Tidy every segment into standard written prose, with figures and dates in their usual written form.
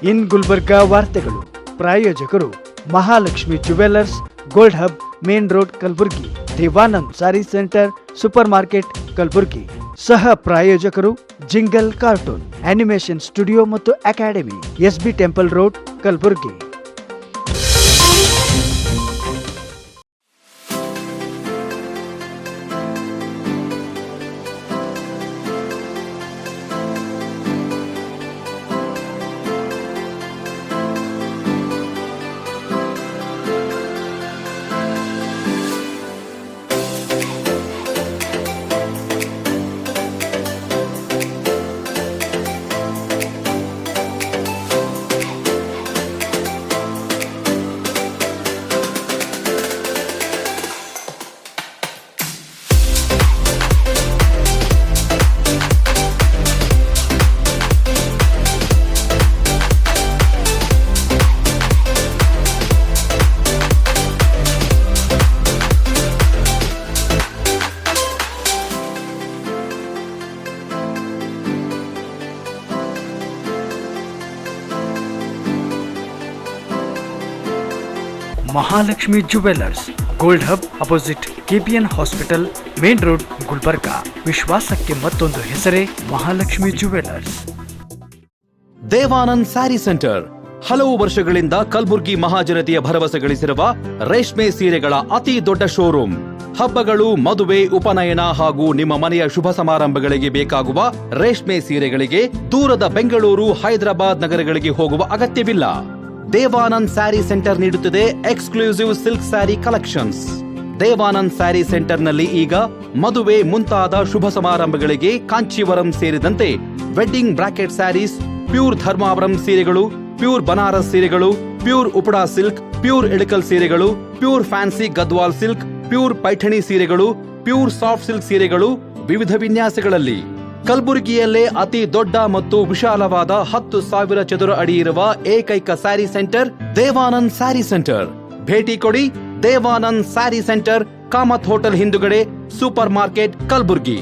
ಇನ್ ಗುಲ್ಬರ್ಗಾ ವಾರ್ತೆಗಳು ಪ್ರಾಯೋಜಕರು Mahalakshmi jewellers, gold hub, main road, Kalaburgi. Devanand sari centre, super market, Kalaburgi. ಸಹ ಪ್ರಾಯೋಜಕರು ಜಿಂಗಲ್ ಕಾರ್ಟೂನ್, ಅನಿಮೇಷನ್ ಸ್ಟುಡಿಯೋ ಮತ್ತು academy, SB temple road, Kalaburgi. Mahalakshmi jewellers, gold hub, opposite KPN hospital, main road, Gulbarga. ವಿಶ್ವಾಸಕ್ಕೆ ಮತ್ತೊಂದು ಹೆಸರೇ ಮಹಾಲಕ್ಷ್ಮಿ ಜುವೆಲ್ಲರ್ಸ್. ದೇವಾನಂದ್ ಸ್ಯಾರಿ ಸೆಂಟರ್ ಹಲವು ವರ್ಷಗಳಿಂದ ಕಲಬುರ್ಗಿ ಮಹಾಜನತೆಯ ಭರವಸೆ ಗಳಿಸಿರುವ ರೇಷ್ಮೆ ಸೀರೆಗಳ ಅತಿ ದೊಡ್ಡ ಶೋರೂಮ್. ಹಬ್ಬಗಳು, ಮದುವೆ, ಉಪನಯನ ಹಾಗೂ ನಿಮ್ಮ ಮನೆಯ ಶುಭ ಸಮಾರಂಭಗಳಿಗೆ ಬೇಕಾಗುವ ರೇಷ್ಮೆ ಸೀರೆಗಳಿಗೆ ದೂರದ ಬೆಂಗಳೂರು, ಹೈದರಾಬಾದ್ ನಗರಗಳಿಗೆ ಹೋಗುವ ಅಗತ್ಯವಿಲ್ಲ. ದೇವಾನಂದ್ ಸ್ಯಾರಿ ಸೆಂಟರ್ ನೀಡುತ್ತಿದೆ exclusive silk sari collections. Devanand sari ಸೆಂಟರ್ನಲ್ಲಿ ಈಗ ಮದುವೆ ಮುಂತಾದ ಶುಭ ಸಮಾರಂಭಗಳಿಗೆ ಕಾಂಚೀವರಂ ಸೇರಿದಂತೆ wedding brocade saris, pure Dharmavaram ಸೀರೆಗಳು, ಪ್ಯೂರ್ ಬನಾರಸ್ ಸೀರೆಗಳು, pure Uppada silk, pure Ilkal ಸೀರೆಗಳು, pure fancy Gadwal silk, pure Paithani ಸೀರೆಗಳು, ಪ್ಯೂರ್ ಸಾಫ್ಟ್ ಸಿಲ್ಕ್ ಸೀರೆಗಳು ವಿವಿಧ ವಿನ್ಯಾಸಗಳಲ್ಲಿ. ಕಲಬುರಗಿಯಲ್ಲೇ ಅತಿ ದೊಡ್ಡ ಮತ್ತು ವಿಶಾಲವಾದ 10,000 ಚದುರ ಅಡಿ ಇರುವ ಏಕೈಕ ಸ್ಯಾರಿ ಸೆಂಟರ್ ದೇವಾನಂದ್ ಸ್ಯಾರಿ ಸೆಂಟರ್. ಭೇಟಿ ಕೊಡಿ. ದೇವಾನಂದ್ ಸ್ಯಾರಿ ಸೆಂಟರ್, ಕಾಮತ್ ಹೋಟೆಲ್ ಹಿಂದುಗಡೆ, ಸೂಪರ್ ಮಾರ್ಕೆಟ್, ಕಲಬುರ್ಗಿ.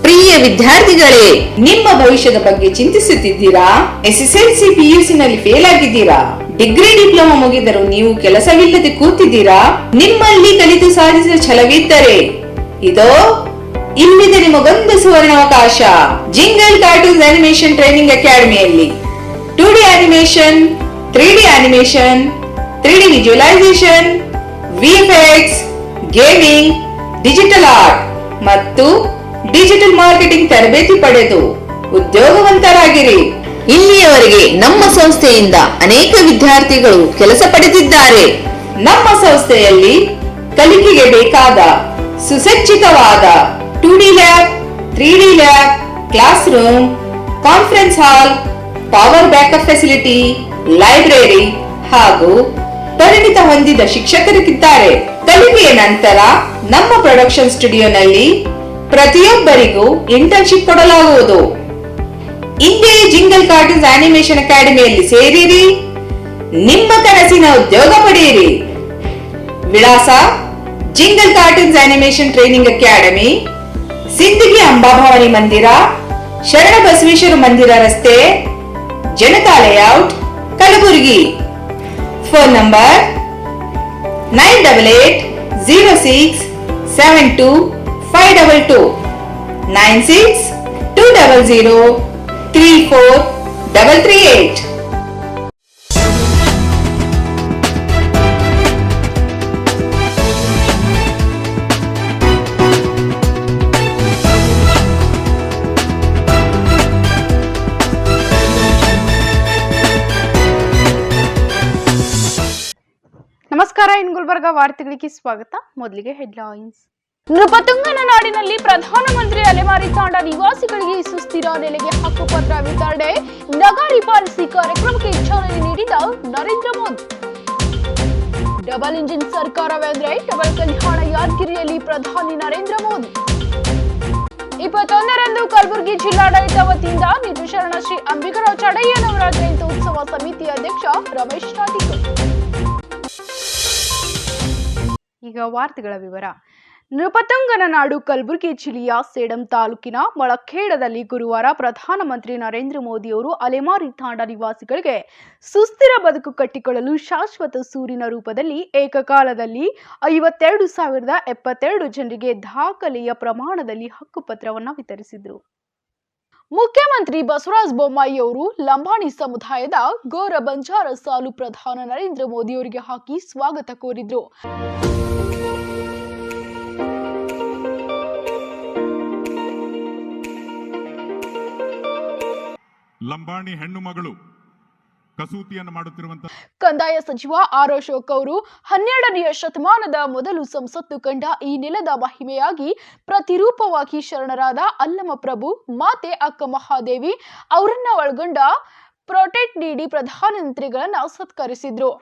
ಪ್ರಿಯ ವಿದ್ಯಾರ್ಥಿಗಳೇ, ನಿಮ್ಮ ಭವಿಷ್ಯದ ಬಗ್ಗೆ ಚಿಂತಿಸುತ್ತಿದ್ದೀರಾ? ಎಸ್ಎಸ್ಎಲ್ಸಿ, ಪಿಯುಸಿ ನಲ್ಲಿ ಫೇಲ್ ಆಗಿದ್ದೀರಾ? ಡಿಗ್ರಿ, ಡಿಪ್ಲೊಮಾ ಮುಗಿದರೂ ನೀವು ಕೆಲಸವಿಲ್ಲದೆ ಕೂತಿದ್ದೀರಾ? ನಿಮ್ಮಲ್ಲಿ ಕಲಿತು ಸಾಧಿಸಿದ ಛಲವಿದ್ದರೆ ಇದೋ ಇಲ್ಲಿದೆ ನಿಮಗೊಂದು ಸುವರ್ಣಾವಕಾಶ. ಜಿಂಗಲ್ ಕಾರ್ಟೂನ್ಸ್ ಅನಿಮೇಷನ್ ಟ್ರೈನಿಂಗ್ ಅಕಾಡೆಮಿಯಲ್ಲಿ 2D animation, 3D animation, 3D visualisation, VFX, gaming, digital art ಮತ್ತು ಡಿಜಿಟಲ್ ಮಾರ್ಕೆಟಿಂಗ್ ತರಬೇತಿ ಪಡೆದು ಉದ್ಯೋಗವಂತರಾಗಿರಿ. ಇಲ್ಲಿಯವರೆಗೆ ನಮ್ಮ ಸಂಸ್ಥೆಯಿಂದ ಅನೇಕ ವಿದ್ಯಾರ್ಥಿಗಳು ಕೆಲಸ ಪಡೆದಿದ್ದಾರೆ. ನಮ್ಮ ಸಂಸ್ಥೆಯಲ್ಲಿ ಕಲಿಕೆಗೆ ಬೇಕಾದ ಸುಸಜ್ಜಿತವಾದ 2D lab, 3D lab, class room, conference hall, power backup facility, library ಹಾಗೂ ಪರಿಣಿತ ಹೊಂದಿದ ಶಿಕ್ಷಕರಿದ್ದಾರೆ. ಕಲಿಕೆಯ ನಂತರ ನಮ್ಮ ಪ್ರೊಡಕ್ಷನ್ ಸ್ಟುಡಿಯೋನಲ್ಲಿ ಪ್ರತಿಯೊಬ್ಬರಿಗೂ ಇಂಟರ್ನ್ಶಿಪ್ ಕೊಡಲಾಗುವುದು. ಇಂದೇ ಜಿಂಗಲ್ ಕಾರ್ಟೂನ್ಸ್ ಅನಿಮೇಷನ್ ಅಕಾಡೆಮಿಯಲ್ಲಿ ಸೇರಿರಿ, ನಿಮ್ಮ ಕನಸಿನ ಉದ್ಯೋಗ ಪಡೆಯಿರಿ. ವಿಳಾಸ: jingle cartoons animation training academy, Sindagi Amba Bhavani ಮಂದಿರ, ಶರಣ ಬಸವೇಶ್ವರ ಮಂದಿರ ರಸ್ತೆ, Janata layout, Kalaburagi. Phone number 9806722522 9620034338. ನಮಸ್ಕಾರ, ಇನ್ ಗುಲ್ಬರ್ಗಾ ವಾರ್ತೆಗಳಿಗೆ ಸ್ವಾಗತ. ಮೊದಲಿಗೆ ಹೆಡ್ಲೈನ್ಸ್. ನೃಪತುಂಗನ ನಾಡಿನಲ್ಲಿ ಪ್ರಧಾನಮಂತ್ರಿ ಅಲೆಮಾರಿ ತಾಂಡ ನಿವಾಸಿಗಳಿಗೆ ಸುಸ್ಥಿರ ನೆಲೆಗೆ ಹಕ್ಕುಪತ್ರ ವಿತರಣೆ, ನಗಾರಿ ಪಾಲಿಸಿ ಕಾರ್ಯಕ್ರಮಕ್ಕೆ ಚಾಲನೆ ನೀಡಿದ ನರೇಂದ್ರ ಮೋದಿ. ಡಬಲ್ ಇಂಜಿನ್ ಸರ್ಕಾರವೆಂದರೆ ಡಬಲ್ ಕಲ್ಯಾಣ, ಯಾದಗಿರಿಯಲ್ಲಿ ಪ್ರಧಾನಿ ನರೇಂದ್ರ ಮೋದಿ. 21ರಂದು ಕಲಬುರಗಿ ಜಿಲ್ಲಾಡಳಿತ ವತಿಯಿಂದ ನಿಜಶರಣ ಶ್ರೀ ಅಂಬಿಗರಾವ್ ಚಡಯ್ಯನವರ ಜಯಂತಿ ಉತ್ಸವ ಸಮಿತಿ ಅಧ್ಯಕ್ಷ ರಮೇಶ್ ರಾಠಿಕರ್. ಈಗ ವಾರ್ತೆಗಳ ವಿವರ. ನೃಪತುಂಗನ ನಾಡು ಕಲಬುರಗಿ ಜಿಲ್ಲೆಯ ಸೇಡಂ ತಾಲೂಕಿನ ಮೊಳಖೇಡದಲ್ಲಿ ಗುರುವಾರ ಪ್ರಧಾನಮಂತ್ರಿ ನರೇಂದ್ರ ಮೋದಿಯವರು ಅಲೆಮಾರಿ ತಾಂಡ ನಿವಾಸಿಗಳಿಗೆ ಸುಸ್ಥಿರ ಬದುಕು ಕಟ್ಟಿಕೊಳ್ಳಲು ಶಾಶ್ವತ ಸೂರಿನ ರೂಪದಲ್ಲಿ ಏಕಕಾಲದಲ್ಲಿ 52,072 ಜನರಿಗೆ ದಾಖಲೆಯ ಪ್ರಮಾಣದಲ್ಲಿ ಹಕ್ಕುಪತ್ರವನ್ನು ವಿತರಿಸಿದರು. ಮುಖ್ಯಮಂತ್ರಿ ಬಸವರಾಜ ಬೊಮ್ಮಾಯಿ ಅವರು ಲಂಬಾಣಿ ಸಮುದಾಯದ ಗೋರ ಬಂಜಾರ ಸಾಲು ಪ್ರಧಾನ ನರೇಂದ್ರ ಮೋದಿಯವರಿಗೆ ಹಾಕಿ ಸ್ವಾಗತ ಕೋರಿದ್ರು. ಲಂಬಾಣಿ ಹೆಣ್ಣು ಮಗಳು ಕಸೂತಿಯನ್ನು ಮಾಡುತ್ತಿರುವಂತಹ ಕಂದಾಯ ಸಚಿವ ಆರ್ ಅಶೋಕ್ ಅವರು 12ನೇ ಶತಮಾನದ ಮೊದಲು ಸಂಸತ್ತು ಕಂಡ ಈ ನೆಲದ ಮಹಿಮೆಯಾಗಿ ಪ್ರತಿರೂಪವಾಗಿ ಶರಣರಾದ ಅಲ್ಲಮ ಪ್ರಭು ಮಾತೆ ಅಕ್ಕ ಮಹಾದೇವಿ ಅವರನ್ನ ಒಳಗೊಂಡ ಪ್ರೊಟೆಕ್ಟ್ ನೀಡಿ ಪ್ರಧಾನಮಂತ್ರಿಗಳನ್ನ ಸತ್ಕರಿಸಿದ್ರು.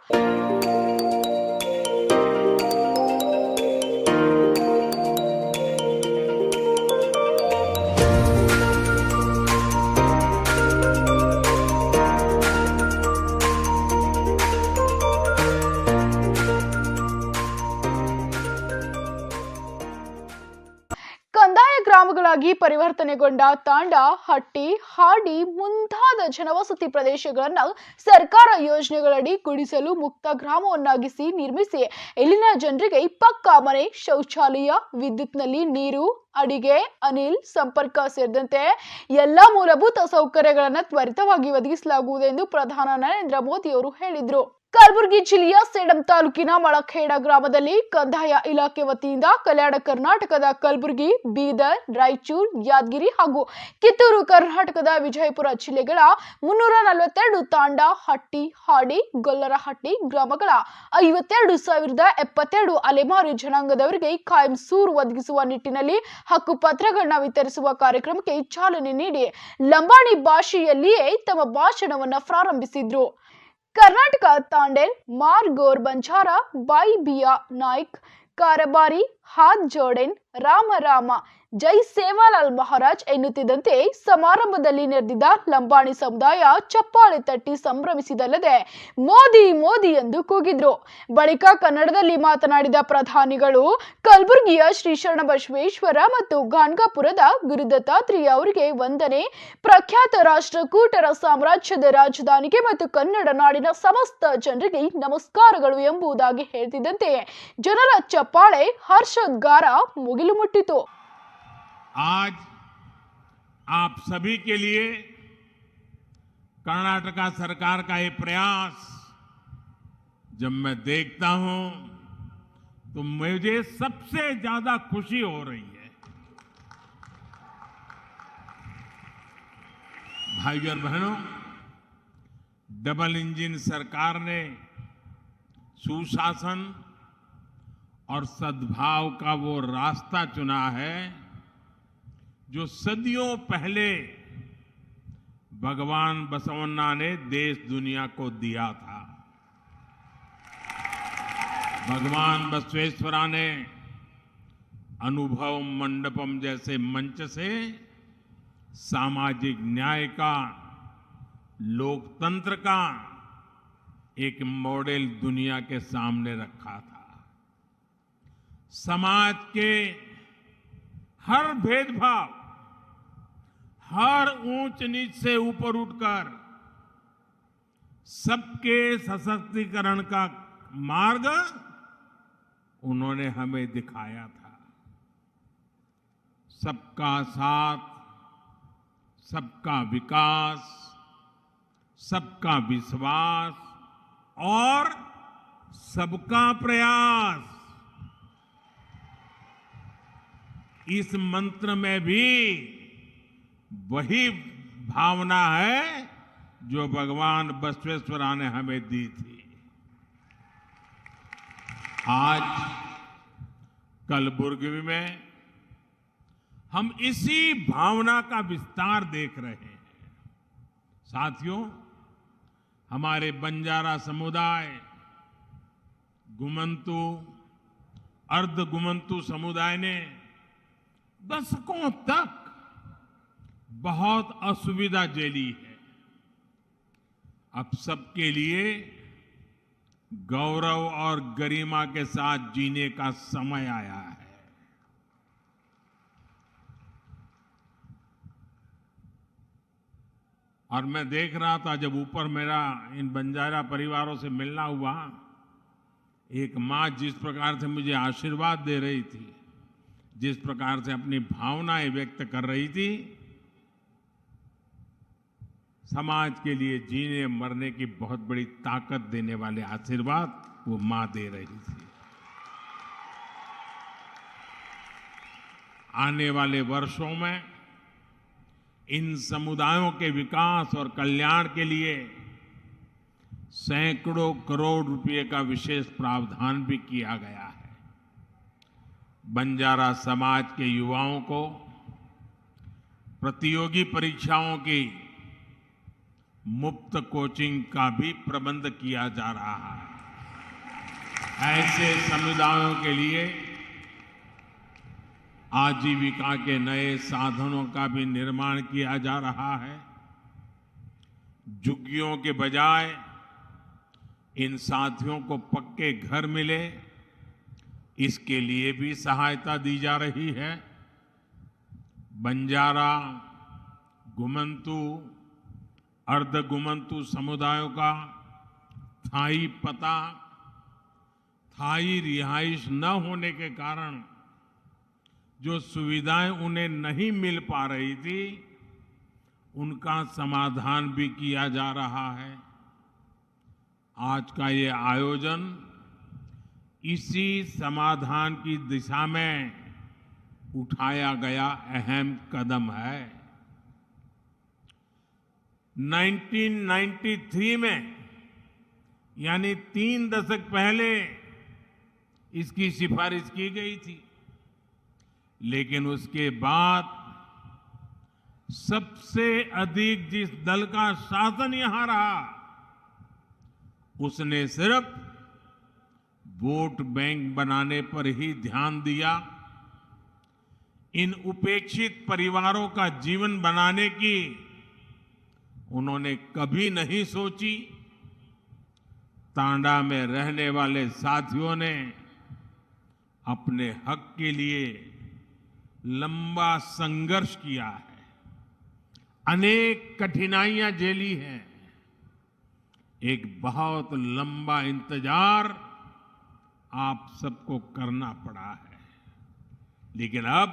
ಕಂದಾಯ ಗ್ರಾಮಗಳಾಗಿ ಪರಿವರ್ತನೆಗೊಂಡ ತಾಂಡ, ಹಟ್ಟಿ, ಹಾಡಿ ಮುಂತಾದ ಜನವಸತಿ ಪ್ರದೇಶಗಳನ್ನು ಸರ್ಕಾರ ಯೋಜನೆಗಳಡಿ ಗುಡಿಸಲು ಮುಕ್ತ ಗ್ರಾಮವನ್ನಾಗಿಸಿ ನಿರ್ಮಿಸಿ ಇಲ್ಲಿನ ಜನರಿಗೆ ಪಕ್ಕಾ ಮನೆ, ಶೌಚಾಲಯ, ವಿದ್ಯುತ್ನಲ್ಲಿ ನೀರು, ಅಡಿಗೆ, ಅನಿಲ್, ಸಂಪರ್ಕ ಸೇರಿದಂತೆ ಎಲ್ಲಾ ಮೂಲಭೂತ ಸೌಕರ್ಯಗಳನ್ನು ತ್ವರಿತವಾಗಿ ಒದಗಿಸಲಾಗುವುದು ಎಂದು ಪ್ರಧಾನಿ ನರೇಂದ್ರ ಮೋದಿ ಅವರು ಹೇಳಿದರು. ಕಲಬುರಗಿ ಜಿಲ್ಲೆಯ ಸೇಡಂ ತಾಲೂಕಿನ ಮೊಳಖೇಡ ಗ್ರಾಮದಲ್ಲಿ ಕಂದಾಯ ಇಲಾಖೆ ವತಿಯಿಂದ ಕಲ್ಯಾಣ ಕರ್ನಾಟಕದ ಕಲಬುರಗಿ, ಬೀದರ್, ರಾಯಚೂರು, ಯಾದಗಿರಿ ಹಾಗೂ ಕಿತ್ತೂರು ಕರ್ನಾಟಕದ ವಿಜಯಪುರ ಜಿಲ್ಲೆಗಳ 342 ತಾಂಡ, ಹಟ್ಟಿ, ಹಾಡಿ, ಗೊಲ್ಲರಹಟ್ಟಿ ಗ್ರಾಮಗಳ 52,072 ಅಲೆಮಾರಿ ಜನಾಂಗದವರಿಗೆ ಕಾಯಂ ಸೂರು ಒದಗಿಸುವ ನಿಟ್ಟಿನಲ್ಲಿ ಹಕ್ಕುಪತ್ರಗಳನ್ನ ವಿತರಿಸುವ ಕಾರ್ಯಕ್ರಮಕ್ಕೆ ಚಾಲನೆ ನೀಡಿ ಲಂಬಾಣಿ ಭಾಷೆಯಲ್ಲಿಯೇ ತಮ್ಮ ಭಾಷಣವನ್ನು ಪ್ರಾರಂಭಿಸಿದ್ರು. ಕರ್ನಾಟಕ ತಾಂಡೇಲ್, ಮಾರ್ ಗೋರ್ ಬಂಜಾರ, ಬಾಯಿ ಬಿಯಾ ನಾಯ್ಕ್, ಕಾರಬಾರಿ, ಹಾತ್ ಜೋಡೆನ್, ರಾಮ ಜೈ ಸೇವಾಲಾಲ್ ಮಹಾರಾಜ್ ಎನ್ನುತ್ತಿದ್ದಂತೆ ಸಮಾರಂಭದಲ್ಲಿ ನೆರೆದಿದ್ದ ಲಂಬಾಣಿ ಸಮುದಾಯ ಚಪ್ಪಾಳೆ ತಟ್ಟಿ ಸಂಭ್ರಮಿಸಿದಲ್ಲದೆ ಮೋದಿ ಮೋದಿ ಎಂದು ಕೂಗಿದ್ರು. ಬಳಿಕ ಕನ್ನಡದಲ್ಲಿ ಮಾತನಾಡಿದ ಪ್ರಧಾನಿಗಳು ಕಲಬುರಗಿಯ ಶ್ರೀ ಶರಣಬಸವೇಶ್ವರ ಮತ್ತು ಗಾಣಗಾಪುರದ ಗುರುದತ್ತಾತ್ರೇಯ ಅವರಿಗೆ ವಂದನೆ, ಪ್ರಖ್ಯಾತ ರಾಷ್ಟ್ರಕೂಟರ ಸಾಮ್ರಾಜ್ಯದ ರಾಜಧಾನಿಗೆ ಮತ್ತು ಕನ್ನಡ ನಾಡಿನ ಸಮಸ್ತ ಜನರಿಗೆ ನಮಸ್ಕಾರಗಳು ಎಂಬುದಾಗಿ ಹೇಳ್ತಿದ್ದಂತೆ ಜನರ ಚಪ್ಪಾಳೆ, ಹರ್ಷೋದ್ಗಾರ ಮುಗಿಲು ಮುಟ್ಟಿತು. आज आप सभी के लिए कर्नाटका सरकार का ये प्रयास जब मैं देखता हूं तो मुझे सबसे ज्यादा खुशी हो रही है. भाइयों और बहनों, डबल इंजन सरकार ने सुशासन और सद्भाव का वो रास्ता चुना है जो सदियों पहले भगवान बसवन्ना ने देश दुनिया को दिया था. भगवान बसवेश्वरा ने अनुभव मंडपम जैसे मंच से सामाजिक न्याय का, लोकतंत्र का एक मॉडल दुनिया के सामने रखा था. समाज के हर भेदभाव, हर ऊंच नीच से ऊपर उठकर सबके सशक्तिकरण का मार्ग उन्होंने हमें दिखाया था. सबका साथ, सबका विकास, सबका विश्वास और सबका प्रयास, इस मंत्र में भी वही भावना है जो भगवान बसवेश्वरा ने हमें दी थी. आज कलबुर्गी में हम इसी भावना का विस्तार देख रहे हैं. साथियों, हमारे बंजारा समुदाय, गुमंतु, अर्ध गुमंतु समुदाय ने दशकों तक बहुत असुविधा झेली है. अब सबके लिए गौरव और गरिमा के साथ जीने का समय आया है. और मैं देख रहा था जब ऊपर मेरा इन बंजारा परिवारों से मिलना हुआ, एक माँ जिस प्रकार से मुझे आशीर्वाद दे रही थी, जिस प्रकार से अपनी भावनाएं व्यक्त कर रही थी, समाज के लिए जीने मरने की बहुत बड़ी ताकत देने वाले आशीर्वाद वो माँ दे रही थी। आने वाले वर्षों में इन समुदायों के विकास और कल्याण के लिए सैकड़ों करोड़ रुपए का विशेष प्रावधान भी किया गया है। बंजारा समाज के युवाओं को प्रतियोगी परीक्षाओं की मुफ्त कोचिंग का भी प्रबंध किया जा रहा है। ऐसे समुदायों के लिए आजीविका के नए साधनों का भी निर्माण किया जा रहा है। झुग्गियों के बजाय इन साथियों को पक्के घर मिले, इसके लिए भी सहायता दी जा रही है। बंजारा, गुमंतु, अर्ध गुमंतु समुदायों का स्थायी पता, स्थायी रिहाइश न होने के कारण जो सुविधाएं उन्हें नहीं मिल पा रही थी, उनका समाधान भी किया जा रहा है। आज का ये आयोजन इसी समाधान की दिशा में उठाया गया अहम कदम है। 1993 में, यानी 3 दशक पहले इसकी सिफारिश की गई थी, लेकिन उसके बाद सबसे अधिक जिस दल का शासन यहां रहा, उसने सिर्फ वोट बैंक बनाने पर ही ध्यान दिया। इन उपेक्षित परिवारों का जीवन बनाने की उन्होंने कभी नहीं सोची। तांडा में रहने वाले साथियों ने अपने हक के लिए लंबा संघर्ष किया है, अनेक कठिनाइयां झेली हैं, एक बहुत लंबा इंतजार आप सबको करना पड़ा है। लेकिन अब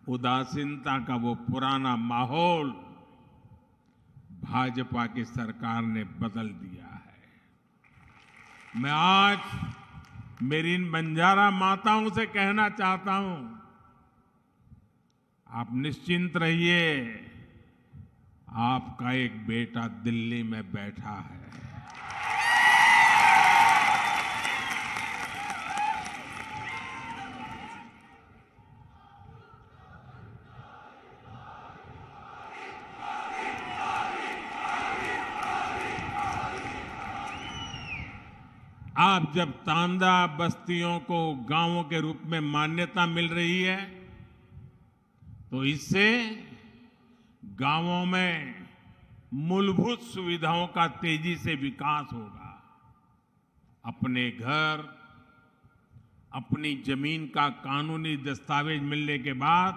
उदासीनता का वो पुराना माहौल भाजपा की सरकार ने बदल दिया है। मैं आज मेरी इन बंजारा माताओं से कहना चाहता हूं, आप निश्चिंत रहिए, आपका एक बेटा दिल्ली में बैठा है। आप जब तांडा बस्तियों को गांवों के रूप में मान्यता मिल रही है, तो इससे गांवों में मूलभूत सुविधाओं का तेजी से विकास होगा। अपने घर, अपनी जमीन का कानूनी दस्तावेज मिलने के बाद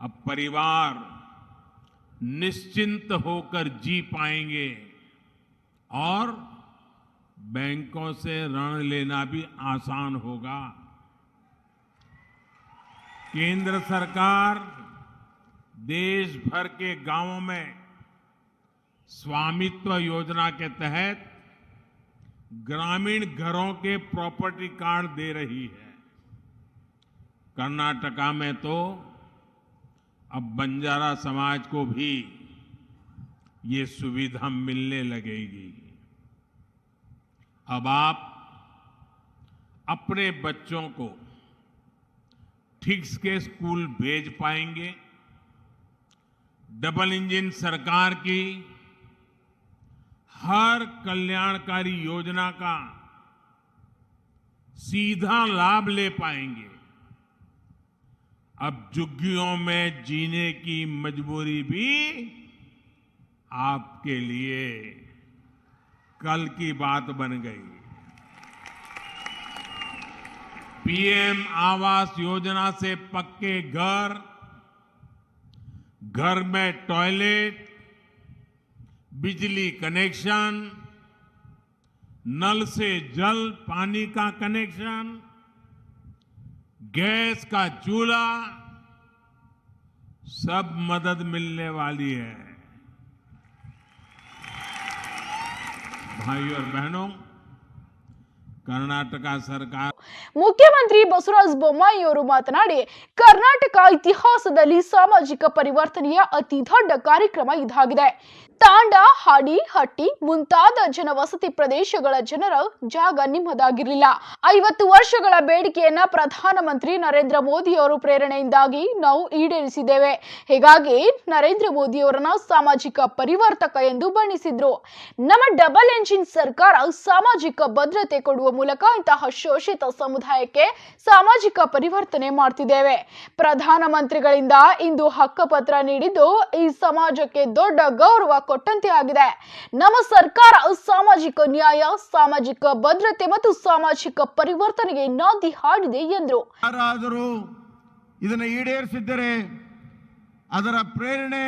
अब परिवार निश्चिंत होकर जी पाएंगे और बैंकों से ऋण लेना भी आसान होगा। केंद्र सरकार देश भर के गांवों में स्वामित्व योजना के तहत ग्रामीण घरों के प्रॉपर्टी कार्ड दे रही है। कर्नाटका में तो अब बंजारा समाज को भी ये सुविधा मिलने लगेगी। अब आप अपने बच्चों को ठीक के स्कूल भेज पाएंगे। डबल इंजन सरकार की हर कल्याणकारी योजना का सीधा लाभ ले पाएंगे। अब झुग्गियों में जीने की मजबूरी भी आपके लिए कल की बात बन गई। पीएम आवास योजना से पक्के घर, घर में टॉयलेट, बिजली कनेक्शन, नल से जल पानी का कनेक्शन, गैस का चूल्हा, सब मदद मिलने वाली है। भाइयों और बहनों, कर्नाटक सरकार ಮುಖ್ಯಮಂತ್ರಿ ಬಸವರಾಜ ಬೊಮ್ಮಾಯಿಯವರು ಮಾತನಾಡಿ, ಕರ್ನಾಟಕ ಇತಿಹಾಸದಲ್ಲಿ ಸಾಮಾಜಿಕ ಪರಿವರ್ತನೆಯ ಅತಿ ದೊಡ್ಡ ಕಾರ್ಯಕ್ರಮ ಇದಾಗಿದೆ. ತಾಂಡ, ಹಾಡಿ, ಹಟ್ಟಿ ಮುಂತಾದ ಜನವಸತಿ ಪ್ರದೇಶಗಳ ಜನರ ಜಾಗ ನಿಮ್ಮದಾಗಿರಲಿಲ್ಲ. 50 ವರ್ಷಗಳ ಬೇಡಿಕೆಯನ್ನ ಪ್ರಧಾನಮಂತ್ರಿ ನರೇಂದ್ರ ಮೋದಿಯವರು ಪ್ರೇರಣೆಯಿಂದಾಗಿ ನಾವು ಈಡೇರಿಸಿದ್ದೇವೆ. ಹೀಗಾಗಿ ನರೇಂದ್ರ ಮೋದಿಯವರನ್ನ ಸಾಮಾಜಿಕ ಪರಿವರ್ತಕ ಎಂದು ಬಣ್ಣಿಸಿದ್ರು. ನಮ್ಮ ಡಬಲ್ ಎಂಜಿನ್ ಸರ್ಕಾರ ಸಾಮಾಜಿಕ ಭದ್ರತೆ ಕೊಡುವ ಮೂಲಕ ಇಂತಹ ಶೋಷಿತ ಸಮುದಾಯಕ್ಕೆ ಸಾಮಾಜಿಕ ಪರಿವರ್ತನೆ ಮಾಡ್ತಿದ್ದೇವೆ. ಪ್ರಧಾನಮಂತ್ರಿಗಳಿಂದ ಇಂದು ಹಕ್ಕುಪತ್ರ ನೀಡಿದ್ದು ಈ ಸಮಾಜಕ್ಕೆ ದೊಡ್ಡ ಗೌರವ ಕೊಟ್ಟಂತೆ ಆಗಿದೆ. ನಮ್ಮ ಸರ್ಕಾರ ಸಾಮಾಜಿಕ ನ್ಯಾಯ, ಸಾಮಾಜಿಕ ಭದ್ರತೆ ಮತ್ತು ಸಾಮಾಜಿಕ ಪರಿವರ್ತನೆಗೆ ನಾಂದಿ ಹಾಡಿದೆ ಎಂದರು. ಯಾರಾದರೂ ಇದನ್ನು ಈಡೇರಿಸಿದ್ದರೆ ಅದರ ಪ್ರೇರಣೆ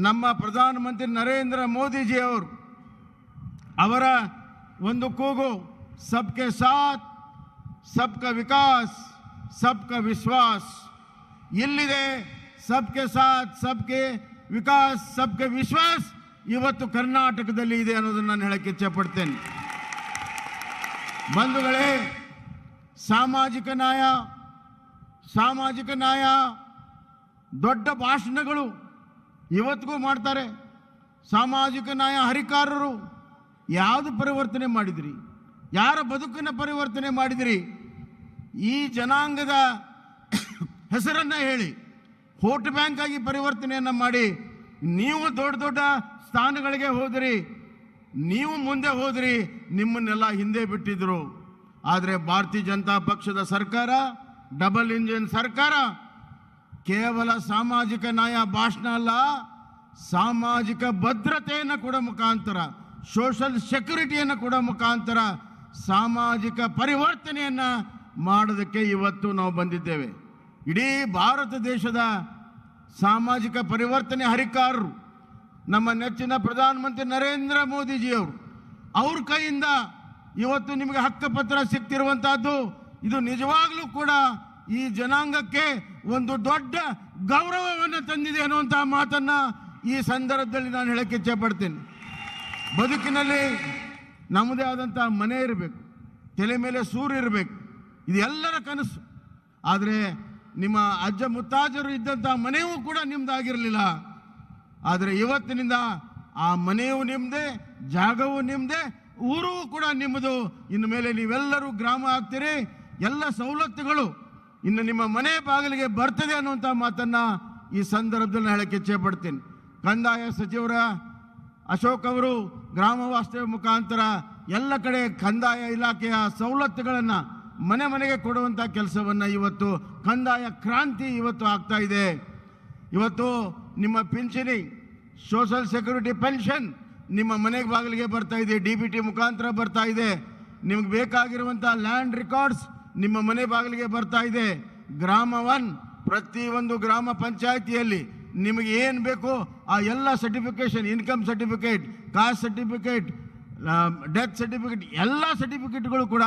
ನಮ್ಮ ಪ್ರಧಾನಮಂತ್ರಿ ನರೇಂದ್ರ ಮೋದಿಜಿ ಅವರು. ಅವರ ಒಂದು ಕೂಗು ಸಬ್ಕೆ ಸಾಥ್ ಸಬ್ಕಾ ವಿಕಾಸ್ ಸಬ್ಕಾ ವಿಶ್ವಾಸ್. ಇಲ್ಲಿದೆ ಸಬ್ಕೆ ಸಾಥ್ ಸಬ್ಕೆ ವಿಕಾಸ್ ಸಬ್ಕೆ ವಿಶ್ವಾಸ್ ಇವತ್ತು ಕರ್ನಾಟಕದಲ್ಲಿ ಇದೆ ಅನ್ನೋದನ್ನು ನಾನು ಹೇಳಕ್ಕೆ ಇಚ್ಛೆಪಡ್ತೇನೆ. ಬಂಧುಗಳೇ, ಸಾಮಾಜಿಕ ನ್ಯಾಯ ದೊಡ್ಡ ಭಾಷಣಗಳು ಇವತ್ತಿಗೂ ಮಾಡ್ತಾರೆ. ಸಾಮಾಜಿಕ ನ್ಯಾಯ ಹರಿಕಾರರು ಯಾವುದು ಪರಿವರ್ತನೆ ಮಾಡಿದ್ರಿ? ಯಾರ ಬದುಕನ್ನು ಪರಿವರ್ತನೆ ಮಾಡಿದಿರಿ? ಈ ಜನಾಂಗದ ಹೆಸರನ್ನು ಹೇಳಿ ವೋಟ್ ಬ್ಯಾಂಕ್ ಆಗಿ ಪರಿವರ್ತನೆಯನ್ನು ಮಾಡಿ ನೀವು ದೊಡ್ಡ ದೊಡ್ಡ ಸ್ಥಾನಗಳಿಗೆ ಹೋದ್ರಿ, ನೀವು ಮುಂದೆ ಹೋದ್ರಿ, ನಿಮ್ಮನ್ನೆಲ್ಲ ಹಿಂದೆ ಬಿಟ್ಟಿದ್ರು. ಆದರೆ ಭಾರತೀಯ ಜನತಾ ಪಕ್ಷದ ಸರ್ಕಾರ, ಡಬಲ್ ಇಂಜಿನ್ ಸರ್ಕಾರ, ಕೇವಲ ಸಾಮಾಜಿಕ ನ್ಯಾಯ ಭಾಷಣ ಅಲ್ಲ, ಸಾಮಾಜಿಕ ಭದ್ರತೆಯನ್ನು ಕೊಡೋ ಮುಖಾಂತರ, ಸೋಷಲ್ ಸೆಕ್ಯೂರಿಟಿಯನ್ನು ಕೊಡೋ ಮುಖಾಂತರ ಸಾಮಾಜಿಕ ಪರಿವರ್ತನೆಯನ್ನು ಮಾಡೋದಕ್ಕೆ ಇವತ್ತು ನಾವು ಬಂದಿದ್ದೇವೆ. ಇಡೀ ಭಾರತ ದೇಶದ ಸಾಮಾಜಿಕ ಪರಿವರ್ತನೆ ಹರಿಕಾರರು ನಮ್ಮ ನೆಚ್ಚಿನ ಪ್ರಧಾನಮಂತ್ರಿ ನರೇಂದ್ರ ಮೋದಿಜಿಯವರು, ಅವ್ರ ಕೈಯಿಂದ ಇವತ್ತು ನಿಮಗೆ ಹಕ್ಕುಪತ್ರ ಸಿಗ್ತಿರುವಂತಹದ್ದು ಇದು ನಿಜವಾಗ್ಲೂ ಕೂಡ ಈ ಜನಾಂಗಕ್ಕೆ ಒಂದು ದೊಡ್ಡ ಗೌರವವನ್ನು ತಂದಿದೆ ಅನ್ನುವಂತಹ ಮಾತನ್ನ ಈ ಸಂದರ್ಭದಲ್ಲಿ ನಾನು ಹೇಳಕ್ಕೆ ಇಚ್ಛೆ ಪಡ್ತೇನೆ. ಬದುಕಿನಲ್ಲಿ ನಮ್ಮದೇ ಆದಂತಹ ಮನೆ ಇರಬೇಕು, ತಲೆ ಮೇಲೆ ಸೂರ್ಯ ಇರಬೇಕು, ಇದು ಎಲ್ಲರ ಕನಸು. ಆದರೆ ನಿಮ್ಮ ಅಜ್ಜ ಮುತ್ತಾಜರು ಇದ್ದಂತಹ ಮನೆಯೂ ಕೂಡ ನಿಮ್ದಾಗಿರಲಿಲ್ಲ. ಆದರೆ ಇವತ್ತಿನಿಂದ ಆ ಮನೆಯೂ ನಿಮ್ಮದೇ, ಜಾಗವೂ ನಿಮ್ಮದೇ, ಊರೂ ಕೂಡ ನಿಮ್ಮದು. ಇನ್ನು ಮೇಲೆ ನೀವೆಲ್ಲರೂ ಗ್ರಾಮ ಆಗ್ತೀರಿ, ಎಲ್ಲ ಸವಲತ್ತುಗಳು ಇನ್ನು ನಿಮ್ಮ ಮನೆ ಬಾಗಿಲಿಗೆ ಬರ್ತದೆ ಅನ್ನುವಂಥ ಮಾತನ್ನು ಈ ಸಂದರ್ಭದಲ್ಲಿ ಹೇಳಕ್ಕೆ ಇಚ್ಛೆ ಪಡ್ತೀನಿ. ಕಂದಾಯ ಸಚಿವರ ಅಶೋಕ್ ಅವರು ಗ್ರಾಮ ವಾಸ್ತವ್ಯ ಮುಖಾಂತರ ಎಲ್ಲ ಕಡೆ ಕಂದಾಯ ಇಲಾಖೆಯ ಸವಲತ್ತುಗಳನ್ನು ಮನೆ ಮನೆಗೆ ಕೊಡುವಂಥ ಕೆಲಸವನ್ನು ಇವತ್ತು ಕಂದಾಯ ಕ್ರಾಂತಿ ಇವತ್ತು ಆಗ್ತಾ ಇದೆ. ಇವತ್ತು ನಿಮ್ಮ ಪಿಂಚಣಿ, ಸೋಷಲ್ ಸೆಕ್ಯೂರಿಟಿ ಪೆನ್ಷನ್ ನಿಮ್ಮ ಮನೆಗೆ ಬಾಗಿಲಿಗೆ ಬರ್ತಾ ಇದೆ, DBT ಮುಖಾಂತರ ಬರ್ತಾ ಇದೆ. ನಿಮ್ಗೆ ಬೇಕಾಗಿರುವಂಥ ಲ್ಯಾಂಡ್ ರೆಕಾರ್ಡ್ಸ್ ನಿಮ್ಮ ಮನೆ ಬಾಗಿಲಿಗೆ ಬರ್ತಾ ಇದೆ. ಗ್ರಾಮ 1 ಪ್ರತಿಯೊಂದು ಗ್ರಾಮ ಪಂಚಾಯಿತಿಯಲ್ಲಿ ನಿಮಗೆ ಏನು ಬೇಕು ಆ ಎಲ್ಲ certification, income certificate, caste certificate, death certificate, ಎಲ್ಲ ಸರ್ಟಿಫಿಕೇಟ್ಗಳು ಕೂಡ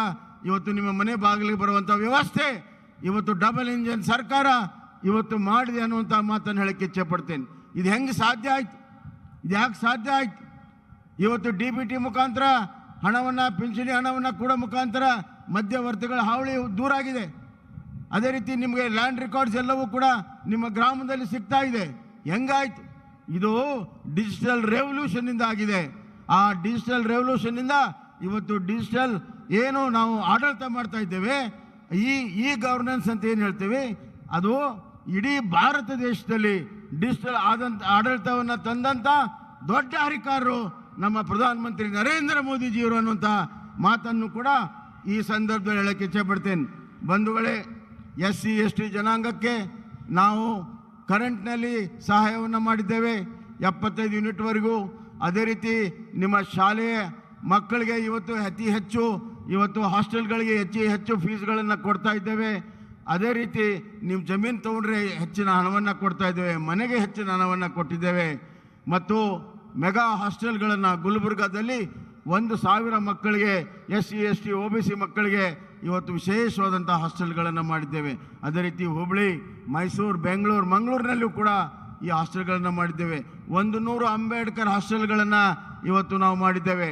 ಇವತ್ತು ನಿಮ್ಮ ಮನೆ ಬಾಗಿಲಿಗೆ ಬರುವಂಥ ವ್ಯವಸ್ಥೆ ಇವತ್ತು ಡಬಲ್ ಇಂಜಿನ್ ಸರ್ಕಾರ ಇವತ್ತು ಮಾಡಿದೆ ಅನ್ನುವಂಥ ಮಾತನ್ನು ಹೇಳಕ್ಕೆ ಇಚ್ಛೆ ಪಡ್ತೇನೆ. ಇದು ಹೆಂಗೆ ಸಾಧ್ಯ ಆಯ್ತು? ಇದು ಯಾಕೆ ಸಾಧ್ಯ ಆಯ್ತು? ಇವತ್ತು DBT ಮುಖಾಂತರ ಹಣವನ್ನು, ಪಿಂಚಣಿ ಹಣವನ್ನು ಕೊಡೋ ಮುಖಾಂತರ ಮಧ್ಯವರ್ತಿಗಳ ಹಾವಳಿ ದೂರ ಆಗಿದೆ. ಅದೇ ರೀತಿ ನಿಮಗೆ ಲ್ಯಾಂಡ್ ರೆಕಾರ್ಡ್ಸ್ ಎಲ್ಲವೂ ಕೂಡ ನಿಮ್ಮ ಗ್ರಾಮದಲ್ಲಿ ಸಿಗ್ತಾ ಇದೆ. ಹೆಂಗಾಯ್ತು? ಇದು ಡಿಜಿಟಲ್ ರೆವಲ್ಯೂಷನ್ನಿಂದ ಆಗಿದೆ. ಆ ಡಿಜಿಟಲ್ ರೆವಲ್ಯೂಷನ್ನಿಂದ ಇವತ್ತು ಡಿಜಿಟಲ್ ಏನು ನಾವು ಆಡಳಿತ ಮಾಡ್ತಾ ಇದ್ದೇವೆ, ಈ ಗವರ್ನೆನ್ಸ್ ಅಂತ ಏನು ಹೇಳ್ತೀವಿ, ಅದು ಇಡೀ ಭಾರತ ದೇಶದಲ್ಲಿ ಡಿಜಿಟಲ್ ಆಡಳಿತವನ್ನು ತಂದಂಥ ದೊಡ್ಡ ಹರಿಕಾರರು ನಮ್ಮ ಪ್ರಧಾನಮಂತ್ರಿ ನರೇಂದ್ರ ಮೋದಿಜಿಯವರು ಅನ್ನುವಂಥ ಮಾತನ್ನು ಕೂಡ ಈ ಸಂದರ್ಭದಲ್ಲಿ ಹೇಳಕ್ಕೆ ಇಚ್ಛೆ ಪಡ್ತೇನೆ. ಬಂಧುಗಳೇ, SC ST ಜನಾಂಗಕ್ಕೆ ನಾವು ಕರೆಂಟ್ನಲ್ಲಿ ಸಹಾಯವನ್ನು ಮಾಡಿದ್ದೇವೆ 75 ಯೂನಿಟ್ವರೆಗೂ. ಅದೇ ರೀತಿ ನಿಮ್ಮ ಶಾಲೆಯ ಮಕ್ಕಳಿಗೆ ಇವತ್ತು ಅತಿ ಹೆಚ್ಚು ಇವತ್ತು ಹಾಸ್ಟೆಲ್ಗಳಿಗೆ ಹೆಚ್ಚು ಫೀಸ್ಗಳನ್ನು ಕೊಡ್ತಾ ಇದ್ದೇವೆ. ಅದೇ ರೀತಿ ನೀವು ಜಮೀನು ತೊಗೊಂಡ್ರೆ ಹೆಚ್ಚಿನ ಹಣವನ್ನು ಕೊಡ್ತಾ ಇದ್ದೇವೆ, ಮನೆಗೆ ಹೆಚ್ಚಿನ ಹಣವನ್ನು ಕೊಟ್ಟಿದ್ದೇವೆ. ಮತ್ತು ಮೆಗಾ ಹಾಸ್ಟೆಲ್ಗಳನ್ನು ಗುಲ್ಬರ್ಗಾದಲ್ಲಿ 1,000 ಮಕ್ಕಳಿಗೆ SC ST OBC ಮಕ್ಕಳಿಗೆ ಇವತ್ತು ವಿಶೇಷವಾದಂಥ ಹಾಸ್ಟೆಲ್ಗಳನ್ನು ಮಾಡಿದ್ದೇವೆ. ಅದೇ ರೀತಿ ಹುಬ್ಬಳ್ಳಿ, ಮೈಸೂರು, ಬೆಂಗಳೂರು, ಮಂಗಳೂರಿನಲ್ಲೂ ಕೂಡ ಈ ಹಾಸ್ಟೆಲ್ಗಳನ್ನು ಮಾಡಿದ್ದೇವೆ. 100 ಅಂಬೇಡ್ಕರ್ ಹಾಸ್ಟೆಲ್ಗಳನ್ನು ಇವತ್ತು ನಾವು ಮಾಡಿದ್ದೇವೆ.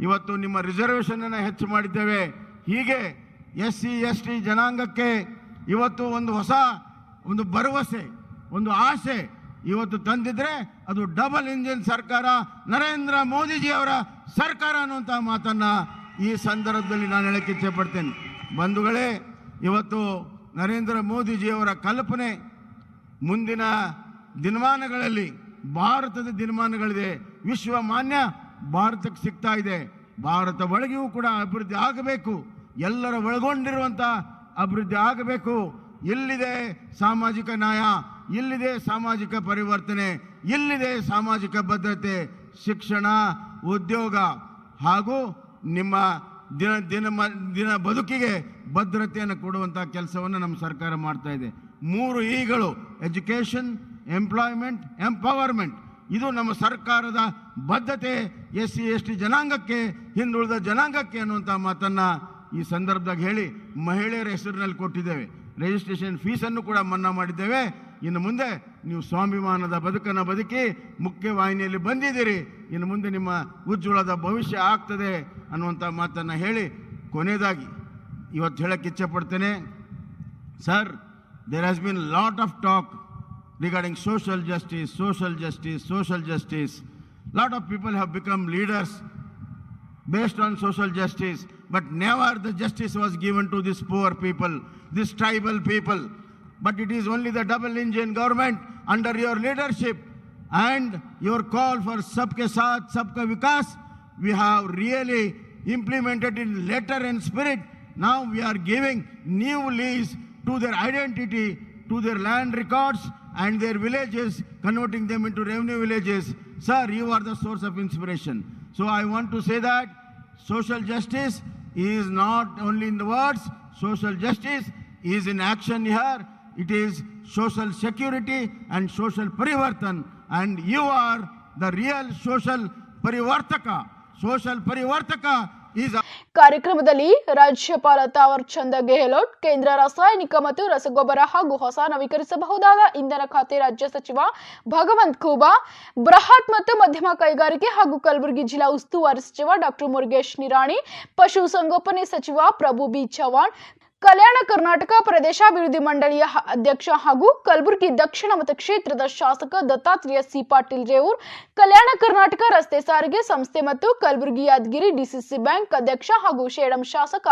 ಇವತ್ತು ನಿಮ್ಮ ರಿಸರ್ವೇಷನನ್ನು ಹೆಚ್ಚು ಮಾಡಿದ್ದೇವೆ. ಹೀಗೆ SC ST ಜನಾಂಗಕ್ಕೆ ಇವತ್ತು ಒಂದು ಹೊಸ ಒಂದು ಭರವಸೆ, ಒಂದು ಆಸೆ ಇವತ್ತು ತಂದಿದ್ರೆ ಅದು ಡಬಲ್ ಇಂಜಿನ್ ಸರ್ಕಾರ, ನರೇಂದ್ರ ಮೋದಿಜಿಯವರ ಸರ್ಕಾರ ಅನ್ನುವಂಥ ಮಾತನ್ನು ಈ ಸಂದರ್ಭದಲ್ಲಿ ನಾನು ಹೇಳಕ್ಕೆ ಇಚ್ಛೆಪಡ್ತೇನೆ. ಬಂಧುಗಳೇ, ಇವತ್ತು ನರೇಂದ್ರ ಮೋದಿಜಿಯವರ ಕಲ್ಪನೆ ಮುಂದಿನ ದಿನಮಾನಗಳಲ್ಲಿ ಭಾರತದ ದಿನಮಾನಗಳಿದೆ, ವಿಶ್ವಮಾನ್ಯ ಭಾರತಕ್ಕೆ ಸಿಗ್ತಾ ಇದೆ. ಭಾರತ ಒಳಗೆಯೂ ಕೂಡ ಅಭಿವೃದ್ಧಿ ಆಗಬೇಕು, ಎಲ್ಲರ ಒಳಗೊಂಡಿರುವಂಥ ಅಭಿವೃದ್ಧಿ ಆಗಬೇಕು. ಇಲ್ಲಿದೆ ಸಾಮಾಜಿಕ ನ್ಯಾಯ, ಇಲ್ಲಿದೆ ಸಾಮಾಜಿಕ ಪರಿವರ್ತನೆ, ಇಲ್ಲಿದೆ ಸಾಮಾಜಿಕ ಭದ್ರತೆ, ಶಿಕ್ಷಣ, ಉದ್ಯೋಗ ಹಾಗೂ ನಿಮ್ಮ ದಿನ ಬದುಕಿಗೆ ಭದ್ರತೆಯನ್ನು ಕೊಡುವಂಥ ಕೆಲಸವನ್ನು ನಮ್ಮ ಸರ್ಕಾರ ಮಾಡ್ತಾ ಇದೆ. 3 ಈಗಳು ಎಜುಕೇಷನ್, ಎಂಪ್ಲಾಯ್ಮೆಂಟ್, ಎಂಪವರ್ಮೆಂಟ್, ಇದು ನಮ್ಮ ಸರ್ಕಾರದ ಬದ್ಧತೆ. SC ST ಜನಾಂಗಕ್ಕೆ, ಹಿಂದುಳಿದ ಜನಾಂಗಕ್ಕೆ ಅನ್ನುವಂಥ ಮಾತನ್ನು ಈ ಸಂದರ್ಭದಾಗ ಹೇಳಿ ಮಹಿಳೆಯರ ಹೆಸರಿನಲ್ಲಿ ಕೊಟ್ಟಿದ್ದೇವೆ. ರಿಜಿಸ್ಟ್ರೇಷನ್ ಫೀಸನ್ನು ಕೂಡ ಮನ್ನಾ ಮಾಡಿದ್ದೇವೆ. ಇನ್ನು ಮುಂದೆ ನೀವು ಸ್ವಾಭಿಮಾನದ ಬದುಕನ್ನು ಬದುಕಿ ಮುಖ್ಯವಾಹಿನಿಯಲ್ಲಿ ಬಂದಿದ್ದೀರಿ. ಇನ್ನು ಮುಂದೆ ನಿಮ್ಮ ಉಜ್ವಲದ ಭವಿಷ್ಯ ಆಗ್ತದೆ ಅನ್ನುವಂಥ ಮಾತನ್ನು ಹೇಳಿ ಕೊನೆಯದಾಗಿ ಇವತ್ತು ಹೇಳಕ್ಕೆ ಇಚ್ಛೆ ಪಡ್ತೇನೆ. Sir, there has been lot of talk regarding social justice, social justice, social justice. Lot of people have become leaders based on social justice, but never the justice was given to these poor people, these tribal people. But it is only the double engine government under your leadership and your call for Sabke Saath, Sabka Vikas, we have really implemented in letter and spirit. Now we are giving new lease to their identity, to their land records and their villages, converting them into revenue villages. Sir, you are the source of inspiration. So I want to say that social justice is not only in the words, social justice is in action here. It is social security and social parivartan, and you are the real social parivartaka. Social parivartaka is ಕಾರ್ಯಕ್ರಮದಲ್ಲಿ ರಾಜ್ಯಪಾಲ ತಾವರ್ ಚಂದ್ ಗೆಹ್ಲೋಟ್, ಕೇಂದ್ರ ರಾಸಾಯನಿಕ ಮತ್ತು ರಸಗೊಬ್ಬರ ಹಾಗೂ ಹೊಸ ನವೀಕರಿಸಬಹುದಾದ ಇಂಧನ ಖಾತೆ ರಾಜ್ಯ ಸಚಿವ ಭಗವಂತ್ ಖೂಬಾ, ಬೃಹತ್ ಮತ್ತು ಮಧ್ಯಮ ಕೈಗಾರಿಕೆ ಹಾಗೂ ಕಲಬುರಗಿ ಜಿಲ್ಲಾ ಉಸ್ತುವಾರಿ ಸಚಿವ ಡಾಕ್ಟರ್ ಮುರುಗೇಶ್ ನಿರಾಣಿ, ಪಶು ಸಂಗೋಪನೆ ಸಚಿವ ಪ್ರಭು ಬಿ ಚವ್ಹಾಣ್, ಕಲ್ಯಾಣ ಕರ್ನಾಟಕ ಪ್ರದೇಶಾಭಿವೃದ್ಧಿ ಮಂಡಳಿಯ ಅಧ್ಯಕ್ಷ ಹಾಗೂ ಕಲಬುರಗಿ ದಕ್ಷಿಣ ಮತಕ್ಷೇತ್ರದ ಶಾಸಕ ದತ್ತಾತ್ರೇಯ ಸಿ ಪಾಟೀಲ್ ರೇವೂರ್, ಕಲ್ಯಾಣ ಕರ್ನಾಟಕ ರಸ್ತೆ ಸಾರಿಗೆ ಸಂಸ್ಥೆ ಮತ್ತು ಕಲಬುರಗಿ ಯಾದಗಿರಿ DCC ಬ್ಯಾಂಕ್ ಅಧ್ಯಕ್ಷ ಹಾಗೂ ಶೇಡಂ ಶಾಸಕ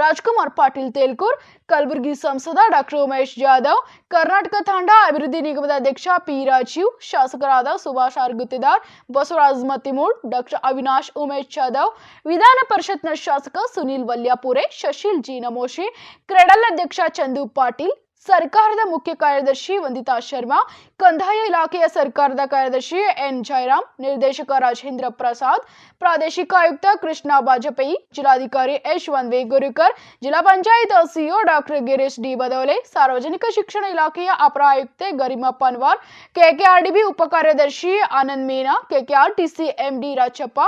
ರಾಜ್ಕುಮಾರ್ ಪಾಟೀಲ್ ತೇಲ್ಕೂರ್, ಕಲಬುರಗಿ ಸಂಸದ ಡಾಕ್ಟರ್ ಉಮೇಶ್ ಜಾಧವ್, ಕರ್ನಾಟಕ ತಾಂಡ ಅಭಿವೃದ್ಧಿ ನಿಗಮದ ಅಧ್ಯಕ್ಷ ಪಿ ರಾಜೀವ್, ಶಾಸಕರಾದ ಸುಭಾಷ್ ಆರ್ ಗುತ್ತಿದಾರ್, ಬಸವರಾಜ್ ಮತ್ತಿಮೂಡ್, ಡಾಕ್ಟರ್ ಅವಿನಾಶ್ ಉಮೇಶ್ ಜಾಧವ್, ವಿಧಾನ ಪರಿಷತ್ನ ಶಾಸಕ ಸುನೀಲ್ ವಲ್ಯಾಪುರೆ, ಶಶೀಲ್ ಜಿ ನಮೋಶಿ, ಕ್ರೆಡಲ್ ಅಧ್ಯಕ್ಷ ಚಂದು ಪಾಟೀಲ್, ಸರ್ಕಾರದ ಮುಖ್ಯ ಕಾರ್ಯದರ್ಶಿ ವಂದಿತಾ ಶರ್ಮಾ, ಕಂದಾಯ ಇಲಾಖೆಯ ಸರ್ಕಾರದ ಕಾರ್ಯದರ್ಶಿ ಎನ್ ಜಯರಾಮ್, ನಿರ್ದೇಶಕ ರಾಜೇಂದ್ರ ಪ್ರಸಾದ್, ಪ್ರಾದೇಶಿಕ ಆಯುಕ್ತ ಕೃಷ್ಣ ಬಾಜಪೇಯಿ, ಜಿಲ್ಲಾಧಿಕಾರಿ ಯಶವಂತ್ ವೇಗುರುಕರ್, ಜಿಲ್ಲಾ panchayat CEO doctor Girish D Badole, ಸಾರ್ವಜನಿಕ ಶಿಕ್ಷಣ ಇಲಾಖೆಯ ಅಪರ ಆಯುಕ್ತೆ ಗರಿಮಾ ಪನ್ವಾರ್, KKRDB ಉಪ ಕಾರ್ಯದರ್ಶಿ ಆನಂದ್ ಮೀನಾ, KKRTC MD ರಾಚಪ್ಪ,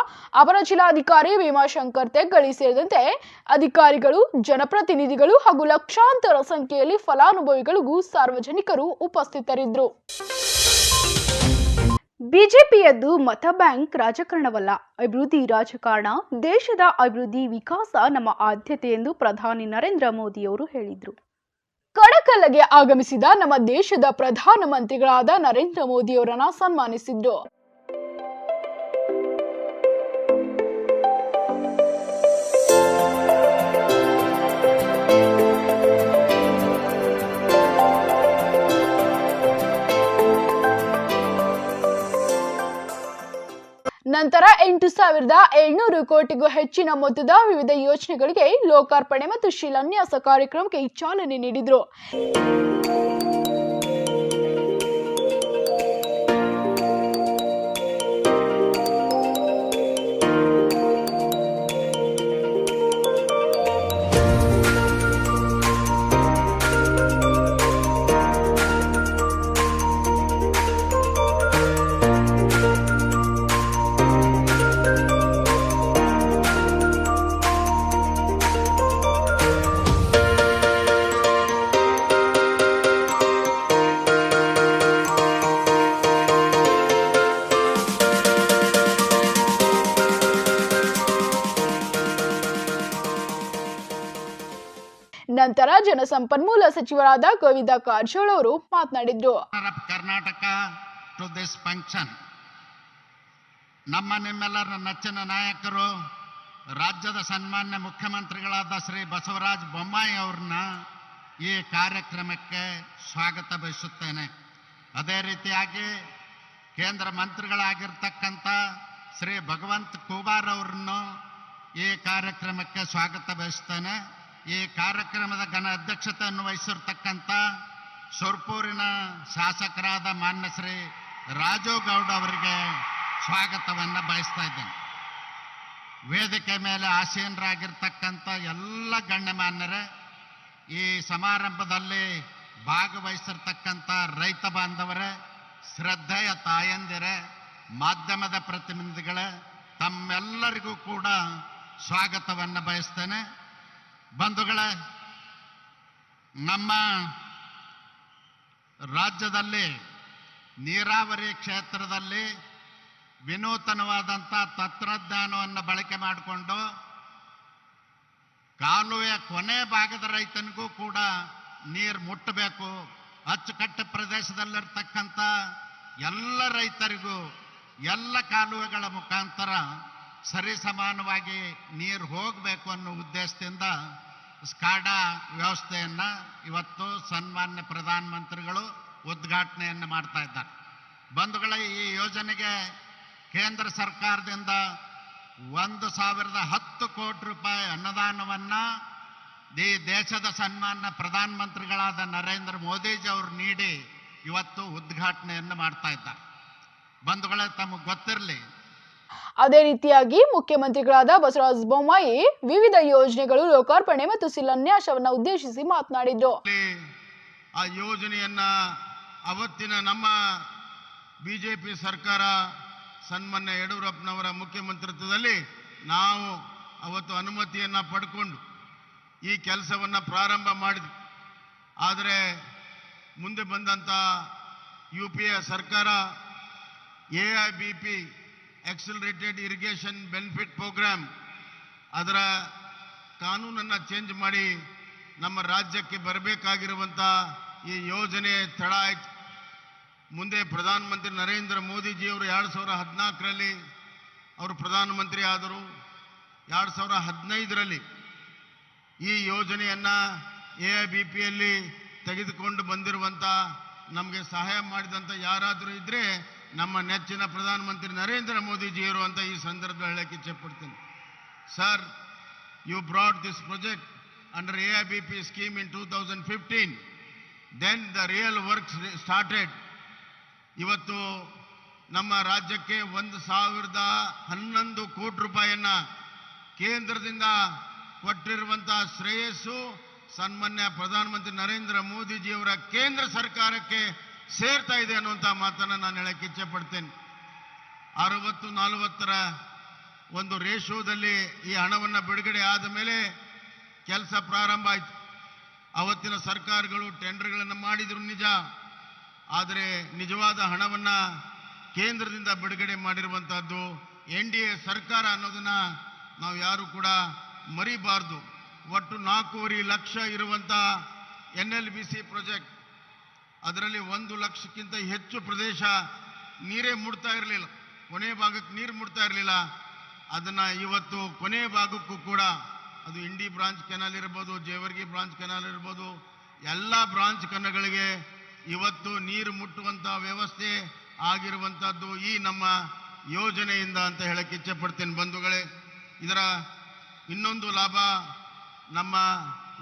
ಅಪರ ಜಿಲ್ಲಾಧಿಕಾರಿ ಭೀಮಾಶಂಕರ್ ತೆಗ್ಗಳಿ ಸೇರಿದಂತೆ ಅಧಿಕಾರಿಗಳು, ಜನಪ್ರತಿನಿಧಿಗಳು ಹಾಗೂ ಲಕ್ಷಾಂತರ ಸಂಖ್ಯೆಯಲ್ಲಿ ಫಲಾನುಭವಿಗಳಿಗೂ ಸಾರ್ವಜನಿಕರು ಉಪಸ್ಥಿತರಿದ್ದರು. ಬಿಜೆಪಿಯದ್ದು ಮತ ಬ್ಯಾಂಕ್ ರಾಜಕಾರಣವಲ್ಲ, ಅಭಿವೃದ್ಧಿ ರಾಜಕಾರಣ. ದೇಶದ ಅಭಿವೃದ್ಧಿ ವಿಕಾಸ ನಮ್ಮ ಆದ್ಯತೆ ಎಂದು ಪ್ರಧಾನಿ ನರೇಂದ್ರ ಮೋದಿಯವರು ಹೇಳಿದರು. ಕಣಕಲ್ಲಗೆ ಆಗಮಿಸಿದ ನಮ್ಮ ದೇಶದ ಪ್ರಧಾನಮಂತ್ರಿಗಳಾದ ನರೇಂದ್ರ ಮೋದಿಯವರನ್ನ ಸನ್ಮಾನಿಸಿದ್ರು. ನಂತರ 8,700 ಕೋಟಿಗೂ ಹೆಚ್ಚಿನ ಮೊತ್ತದ ವಿವಿಧ ಯೋಜನೆಗಳಿಗೆ ಲೋಕಾರ್ಪಣೆ ಮತ್ತು ಶಿಲಾನ್ಯಾಸ ಕಾರ್ಯಕ್ರಮಕ್ಕೆ ಚಾಲನೆ ನೀಡಿದರು. ನಂತರ ಜಲಸಂಪನ್ಮೂಲ ಸಚಿವರಾದ ಗೋವಿಂದ ಕಾರಜೋಳ ಅವರು ಮಾತನಾಡಿದ್ರು. Karnataka to this function. ನಮ್ಮ ನಿಮ್ಮೆಲ್ಲರ ನೆಚ್ಚಿನ ನಾಯಕರು ರಾಜ್ಯದ ಸನ್ಮಾನ್ಯ ಮುಖ್ಯಮಂತ್ರಿಗಳಾದ ಶ್ರೀ ಬಸವರಾಜ ಬೊಮ್ಮಾಯಿ ಅವ್ರನ್ನ ಈ ಕಾರ್ಯಕ್ರಮಕ್ಕೆ ಸ್ವಾಗತ ಬಯಸುತ್ತೇನೆ. ಅದೇ ರೀತಿಯಾಗಿ ಕೇಂದ್ರ ಮಂತ್ರಿಗಳಾಗಿರ್ತಕ್ಕಂಥ ಶ್ರೀ ಭಗವಂತ ಖೂಬಾರ್ ಅವರನ್ನು ಈ ಕಾರ್ಯಕ್ರಮಕ್ಕೆ ಸ್ವಾಗತ ಬಯಸ್ತೇನೆ. ಈ ಕಾರ್ಯಕ್ರಮದ ಘನ ಅಧ್ಯಕ್ಷತೆಯನ್ನು ವಹಿಸಿರ್ತಕ್ಕಂಥ ಸುರ್ಪೂರಿನ ಶಾಸಕರಾದ ಮಾನ್ಯ ಶ್ರೀ ರಾಜು ಗೌಡ ಅವರಿಗೆ ಸ್ವಾಗತವನ್ನು ಬಯಸ್ತಾ ಇದ್ದೇನೆ. ವೇದಿಕೆ ಮೇಲೆ ಆಸೀನರಾಗಿರ್ತಕ್ಕಂಥ ಎಲ್ಲ ಗಣ್ಯಮಾನ್ಯರೇ, ಈ ಸಮಾರಂಭದಲ್ಲಿ ಭಾಗವಹಿಸಿರ್ತಕ್ಕಂಥ ರೈತ ಬಾಂಧವರೇ, ಶ್ರದ್ಧೆಯ ತಾಯಂದಿರೇ, ಮಾಧ್ಯಮದ ಪ್ರತಿನಿಧಿಗಳೇ, ತಮ್ಮೆಲ್ಲರಿಗೂ ಕೂಡ ಸ್ವಾಗತವನ್ನು ಬಯಸ್ತೇನೆ. ಬಂಧುಗಳೇ, ನಮ್ಮ ರಾಜ್ಯದಲ್ಲಿ ನೀರಾವರಿ ಕ್ಷೇತ್ರದಲ್ಲಿ ವಿನೂತನವಾದಂಥ ತಂತ್ರಜ್ಞಾನವನ್ನು ಬಳಕೆ ಮಾಡಿಕೊಂಡು ಕಾಲುವೆಯ ಕೊನೆ ಭಾಗದ ರೈತನಿಗೂ ಕೂಡ ನೀರು ಮುಟ್ಟಬೇಕು, ಅಚ್ಚುಕಟ್ಟು ಪ್ರದೇಶದಲ್ಲಿರ್ತಕ್ಕಂಥ ಎಲ್ಲ ರೈತರಿಗೂ ಎಲ್ಲ ಕಾಲುವೆಗಳ ಮುಖಾಂತರ ಸರಿ ಸಮಾನವಾಗಿ ನೀರು ಹೋಗಬೇಕು ಅನ್ನೋ ಉದ್ದೇಶದಿಂದ ಸ್ಕಾಡಾ ವ್ಯವಸ್ಥೆಯನ್ನು ಇವತ್ತು ಸನ್ಮಾನ್ಯ ಪ್ರಧಾನಮಂತ್ರಿಗಳು ಉದ್ಘಾಟನೆಯನ್ನು ಮಾಡ್ತಾ ಇದ್ದಾರೆ. ಬಂಧುಗಳೇ, ಈ ಯೋಜನೆಗೆ ಕೇಂದ್ರ ಸರ್ಕಾರದಿಂದ 1,010 ಕೋಟಿ ರೂಪಾಯಿ ಅನುದಾನವನ್ನು ಈ ದೇಶದ ಸನ್ಮಾನ್ಯ ಪ್ರಧಾನಮಂತ್ರಿಗಳಾದ ನರೇಂದ್ರ ಮೋದಿಜಿ ಅವರು ನೀಡಿ ಇವತ್ತು ಉದ್ಘಾಟನೆಯನ್ನು ಮಾಡ್ತಾ ಇದ್ದಾರೆ. ಬಂಧುಗಳೇ, ತಮಗೆ ಗೊತ್ತಿರಲಿ, ಅದೇ ರೀತಿಯಾಗಿ ಮುಖ್ಯಮಂತ್ರಿಗಳಾದ ಬಸವರಾಜ ಬೊಮ್ಮಾಯಿ ವಿವಿಧ ಯೋಜನೆಗಳು ಲೋಕಾರ್ಪಣೆ ಮತ್ತು ಶಿಲಾನ್ಯಾಸವನ್ನು ಉದ್ದೇಶಿಸಿ ಮಾತನಾಡಿದ್ರು. ಆ ಯೋಜನೆಯನ್ನ ಅವತ್ತಿನ ನಮ್ಮ ಬಿಜೆಪಿ ಸರ್ಕಾರ ಸನ್ಮಾನ್ಯ ಯಡಿಯೂರಪ್ಪನವರ ಮುಖ್ಯಮಂತ್ರಿತ್ವದಲ್ಲಿ ನಾವು ಅವತ್ತು ಅನುಮತಿಯನ್ನ ಪಡ್ಕೊಂಡು ಈ ಕೆಲಸವನ್ನ ಪ್ರಾರಂಭ ಮಾಡಿದ್ವಿ. ಆದರೆ ಮುಂದೆ ಬಂದಂಥ UPA ಸರ್ಕಾರ AIBP accelerated irrigation benefit programme ಅದರ ಕಾನೂನನ್ನು ಚೇಂಜ್ ಮಾಡಿ ನಮ್ಮ ರಾಜ್ಯಕ್ಕೆ ಬರಬೇಕಾಗಿರುವಂಥ ಈ ಯೋಜನೆ ತಡ ಆಯಿತು. ಮುಂದೆ ಪ್ರಧಾನಮಂತ್ರಿ ನರೇಂದ್ರ ಮೋದಿಜಿಯವರು 2014ರಲ್ಲಿ ಅವರು ಪ್ರಧಾನಮಂತ್ರಿ ಆದರು. 2015ರಲ್ಲಿ ಈ ಯೋಜನೆಯನ್ನು AIBPಯಲ್ಲಿ ತೆಗೆದುಕೊಂಡು ಬಂದಿರುವಂಥ ನಮಗೆ ಸಹಾಯ ಮಾಡಿದಂಥ ಯಾರಾದರೂ ಇದ್ದರೆ ನಮ್ಮ ನೆಚ್ಚಿನ ಪ್ರಧಾನಮಂತ್ರಿ ನರೇಂದ್ರ ಮೋದಿಜಿಯವರು ಅಂತ ಈ ಸಂದರ್ಭದಲ್ಲಿ ಹೇಳಕ್ಕೆ ಇಚ್ಛೆಪಡ್ತೀನಿ. Sir, you brought this project under AIBP scheme in 2015. Then the real work started. ಇವತ್ತು ನಮ್ಮ ರಾಜ್ಯಕ್ಕೆ 1,011 ಕೋಟಿ ರೂಪಾಯಿಯನ್ನ ಕೇಂದ್ರದಿಂದ ಕೊಟ್ಟಿರುವಂಥ ಶ್ರೇಯಸ್ಸು ಸನ್ಮಾನ್ಯ ಪ್ರಧಾನಮಂತ್ರಿ ನರೇಂದ್ರ ಮೋದಿಜಿಯವರ ಕೇಂದ್ರ ಸರ್ಕಾರಕ್ಕೆ ಸೇರ್ತಾ ಇದೆ ಅನ್ನುವಂಥ ಮಾತನ್ನು ನಾನು ಹೇಳಕ್ಕೆ ಇಚ್ಛೆ ಪಡ್ತೇನೆ. 60-40 ಒಂದು ರೇಷೋದಲ್ಲಿ ಈ ಹಣವನ್ನು ಬಿಡುಗಡೆ ಆದ ಮೇಲೆ ಕೆಲಸ ಪ್ರಾರಂಭ ಆಯಿತು. ಅವತ್ತಿನ ಸರ್ಕಾರಗಳು ಟೆಂಡರ್ಗಳನ್ನು ಮಾಡಿದ್ರು ನಿಜ, ಆದರೆ ನಿಜವಾದ ಹಣವನ್ನು ಕೇಂದ್ರದಿಂದ ಬಿಡುಗಡೆ ಮಾಡಿರುವಂಥದ್ದು NDA ಸರ್ಕಾರ ಅನ್ನೋದನ್ನು ನಾವು ಯಾರು ಕೂಡ ಮರಿಬಾರ್ದು. ಒಟ್ಟು 4.5 ಲಕ್ಷ ಇರುವಂಥ NLBC ಪ್ರಾಜೆಕ್ಟ್, ಅದರಲ್ಲಿ 1 ಲಕ್ಷಕ್ಕಿಂತ ಹೆಚ್ಚು ಪ್ರದೇಶ ನೀರೇ ಮುಟ್ತಾ ಇರಲಿಲ್ಲ, ಕೊನೆ ಭಾಗಕ್ಕೆ ನೀರು ಮುಟ್ತಾ ಇರಲಿಲ್ಲ. ಅದನ್ನು ಇವತ್ತು ಕೊನೆ ಭಾಗಕ್ಕೂ ಕೂಡ, ಅದು ಇಂಡಿ ಬ್ರಾಂಚ್ ಕೆನಾಲ್ ಇರ್ಬೋದು, ಜೇವರ್ಗಿ ಬ್ರಾಂಚ್ ಕೆನಾಲ್ ಇರ್ಬೋದು, ಎಲ್ಲ ಬ್ರಾಂಚ್ ಕೆನಾಲ್ಗಳಿಗೆ ಇವತ್ತು ನೀರು ಮುಟ್ಟುವಂಥ ವ್ಯವಸ್ಥೆ ಆಗಿರುವಂಥದ್ದು ಈ ನಮ್ಮ ಯೋಜನೆಯಿಂದ ಅಂತ ಹೇಳಕ್ಕೆ ಇಚ್ಛೆ ಪಡ್ತೇನೆ. ಬಂಧುಗಳೇ, ಇದರ ಇನ್ನೊಂದು ಲಾಭ ನಮ್ಮ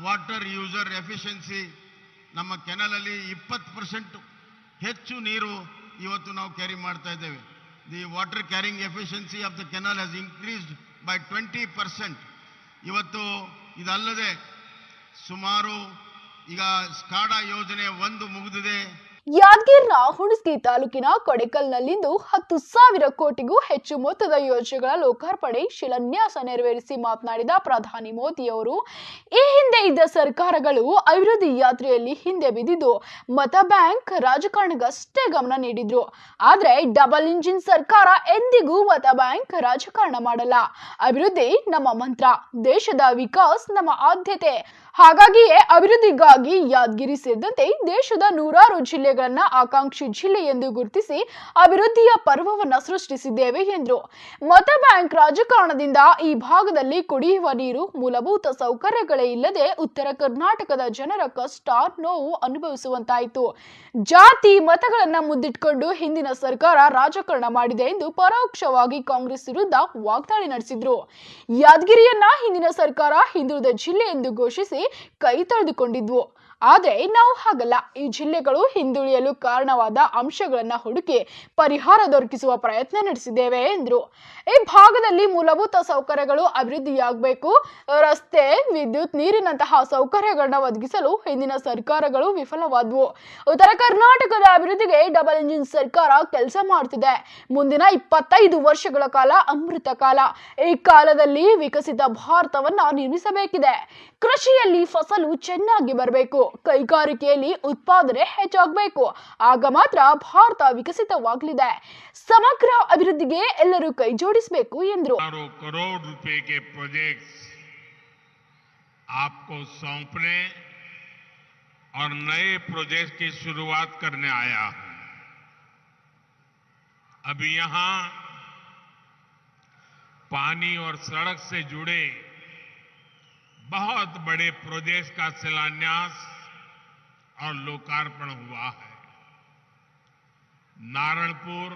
ವಾಟರ್ ಯೂಸರ್ ಎಫಿಷಿಯನ್ಸಿ, ನಮ್ಮ ಕೆನಲಲ್ಲಿ 20% ಹೆಚ್ಚು ನೀರು ಇವತ್ತು ನಾವು ಕ್ಯಾರಿ ಮಾಡ್ತಾ ಇದ್ದೇವೆ. The water carrying efficiency of the canal has increased by 20%. ಇವತ್ತು ಇದಲ್ಲದೆ ಸುಮಾರು ಈಗ ಸ್ಕಾಡಾ ಯೋಜನೆ 1 ಮುಗಿದಿದೆ. ಯಾದಗಿರಿನ ಹುಣಸಗಿ ತಾಲೂಕಿನ ಕೊಡೆಕಲ್ನಲ್ಲಿಂದು 10,000 ಕೋಟಿಗೂ ಹೆಚ್ಚು ಮೊತ್ತದ ಯೋಜನೆಗಳ ಲೋಕಾರ್ಪಣೆ ಶಿಲಾನ್ಯಾಸ ನೆರವೇರಿಸಿ ಮಾತನಾಡಿದ ಪ್ರಧಾನಿ ಮೋದಿಯವರು, ಈ ಹಿಂದೆ ಇದ್ದ ಸರ್ಕಾರಗಳು ಅಭಿವೃದ್ಧಿ ಯಾತ್ರೆಯಲ್ಲಿ ಹಿಂದೆ ಬಿದ್ದಿದ್ದು ಮತ ಬ್ಯಾಂಕ್ ರಾಜಕಾರಣಕ್ಕಷ್ಟೇ ಗಮನ ನೀಡಿದ್ರು. ಆದ್ರೆ ಡಬಲ್ ಇಂಜಿನ್ ಸರ್ಕಾರ ಎಂದಿಗೂ ಮತ ಬ್ಯಾಂಕ್ ರಾಜಕಾರಣ ಮಾಡಲ್ಲ. ಅಭಿವೃದ್ಧಿ ನಮ್ಮ ಮಂತ್ರ, ದೇಶದ ವಿಕಾಸ್ ನಮ್ಮ ಆದ್ಯತೆ. ಹಾಗಾಗಿಯೇ ಅಭಿವೃದ್ಧಿಗಾಗಿ ಯಾದಗಿರಿ ಸೇರಿದಂತೆ ದೇಶದ ನೂರಾರು ಜಿಲ್ಲೆಗಳನ್ನ ಆಕಾಂಕ್ಷಿ ಜಿಲ್ಲೆ ಎಂದು ಗುರುತಿಸಿ ಅಭಿವೃದ್ಧಿಯ ಪರ್ವವನ್ನ ಸೃಷ್ಟಿಸಿದ್ದೇವೆ ಎಂದರು. ಮತ ಬ್ಯಾಂಕ್ ರಾಜಕಾರಣದಿಂದ ಈ ಭಾಗದಲ್ಲಿ ಕುಡಿಯುವ ನೀರು, ಮೂಲಭೂತ ಸೌಕರ್ಯಗಳೇ ಇಲ್ಲದೆ ಉತ್ತರ ಕರ್ನಾಟಕದ ಜನರ ಕಷ್ಟ ನೋವು ಅನುಭವಿಸುವಂತಾಯಿತು. ಜಾತಿ ಮತಗಳನ್ನ ಮುದ್ದಿಟ್ಕೊಂಡು ಹಿಂದಿನ ಸರ್ಕಾರ ರಾಜಕಾರಣ ಮಾಡಿದೆ ಎಂದು ಪರೋಕ್ಷವಾಗಿ ಕಾಂಗ್ರೆಸ್ ವಿರುದ್ಧ ವಾಗ್ದಾಳಿ ನಡೆಸಿದ್ರು. ಯಾದಗಿರಿಯನ್ನ ಹಿಂದಿನ ಸರ್ಕಾರ ಹಿಂದುಳಿದ ಜಿಲ್ಲೆ ಎಂದು ಘೋಷಿಸಿ ಕೈ ತೊಳೆದುಕೊಂಡಿದ್ವು. ಆದರೆ ನಾವು ಹಾಗಲ್ಲ. ಈ ಜಿಲ್ಲೆಗಳು ಹಿಂದುಳಿಯಲು ಕಾರಣವಾದ ಅಂಶಗಳನ್ನ ಹುಡುಕಿ ಪರಿಹಾರ ದೊರಕಿಸುವ ಪ್ರಯತ್ನ ನಡೆಸಿದ್ದೇವೆ ಎಂದರು. ಈ ಭಾಗದಲ್ಲಿ ಮೂಲಭೂತ ಸೌಕರ್ಯಗಳು ಅಭಿವೃದ್ಧಿಯಾಗಬೇಕು. ರಸ್ತೆ, ವಿದ್ಯುತ್, ನೀರಿನಂತಹ ಸೌಕರ್ಯಗಳನ್ನ ಒದಗಿಸಲು ಹಿಂದಿನ ಸರ್ಕಾರಗಳು ವಿಫಲವಾದವು. ಉತ್ತರ ಕರ್ನಾಟಕದ ಅಭಿವೃದ್ಧಿಗೆ ಡಬಲ್ ಇಂಜಿನ್ ಸರ್ಕಾರ ಕೆಲಸ ಮಾಡುತ್ತಿದೆ. ಮುಂದಿನ 25 ವರ್ಷಗಳ ಕಾಲ ಅಮೃತ ಕಾಲ. ಈ ಕಾಲದಲ್ಲಿ ವಿಕಸಿತ ಭಾರತವನ್ನ ನಿರ್ಮಿಸಬೇಕಿದೆ. ಕೃಷಿಯಲ್ಲಿ ಫಸಲು ಚೆನ್ನಾಗಿ ಬರಬೇಕು. ಕೈಗಾರಿಕೆಯಲ್ಲಿ ಉತ್ಪಾದನೆ ಹೆಚ್ಚಾಗಬೇಕು. ಆಗ ಮಾತ್ರ ಭಾರತ ವಿಕಸಿತವಾಗಲಿದೆ. ಸಮಗ್ರ ಅಭಿವೃದ್ಧಿಗೆ ಎಲ್ಲರೂ ಕೈ ಜೋಡಿಸಬೇಕು ಎಂದರು. करोड़ रुपए के प्रोजेक्ट्स आपको सौंपने और नए प्रोजेक्ट की शुरुआत करने आया हूं। अभी यहां पानी और सड़क से जुड़े बहुत बड़े प्रोजेक्ट का शिलान्यास और लोकार्पण हुआ है। नारायणपुर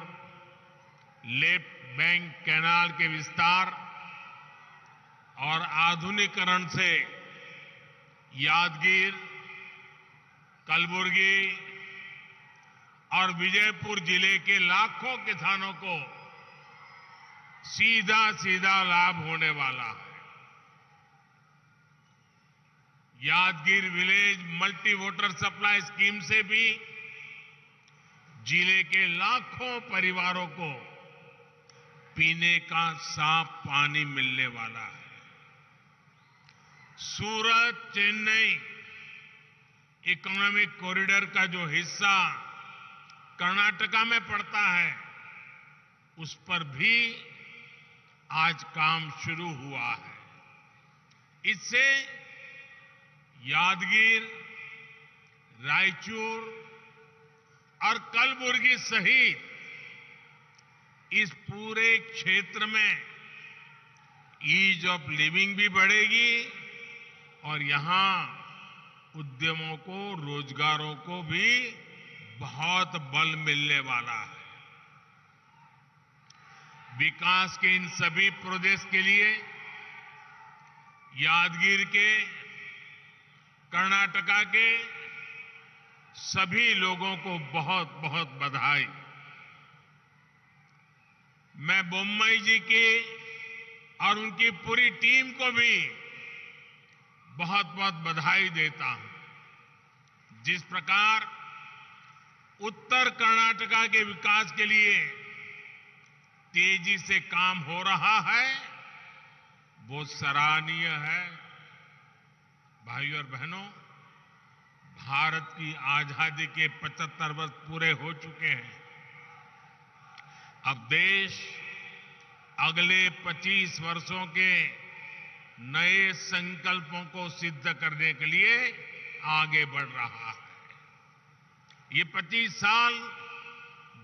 लेफ्ट बैंक कैनाल के विस्तार और आधुनिकीकरण से यादगीर, कलबुर्गी और विजयपुर जिले के लाखों किसानों को सीधा सीधा लाभ होने वाला है। Yadgir village multi water supply scheme से भी जिले के लाखों परिवारों को पीने का साफ पानी मिलने वाला है। सूरत चेन्नई इकोनॉमिक कॉरिडोर का जो हिस्सा कर्नाटका में पड़ता है, उस पर भी आज काम शुरू हुआ है। इससे यादगीर, रायचूर और कलबुर्गी सहित इस पूरे क्षेत्र में ईज ऑफ लिविंग भी बढ़ेगी और यहां उद्यमों को, रोजगारों को भी बहुत बल मिलने वाला है। विकास के इन सभी प्रोजेक्ट्स के लिए यादगीर के, कर्नाटका के सभी लोगों को बहुत बहुत बधाई। मैं बोम्मई जी की और उनकी पूरी टीम को भी बहुत बहुत बधाई देता हूं। जिस प्रकार उत्तर कर्नाटका के विकास के लिए तेजी से काम हो रहा है, वो सराहनीय है। भाइयों और बहनों, भारत की आजादी के 75 वर्ष पूरे हो चुके हैं। अब देश अगले 25 वर्षों के नए संकल्पों को सिद्ध करने के लिए आगे बढ़ रहा है। ये 25 साल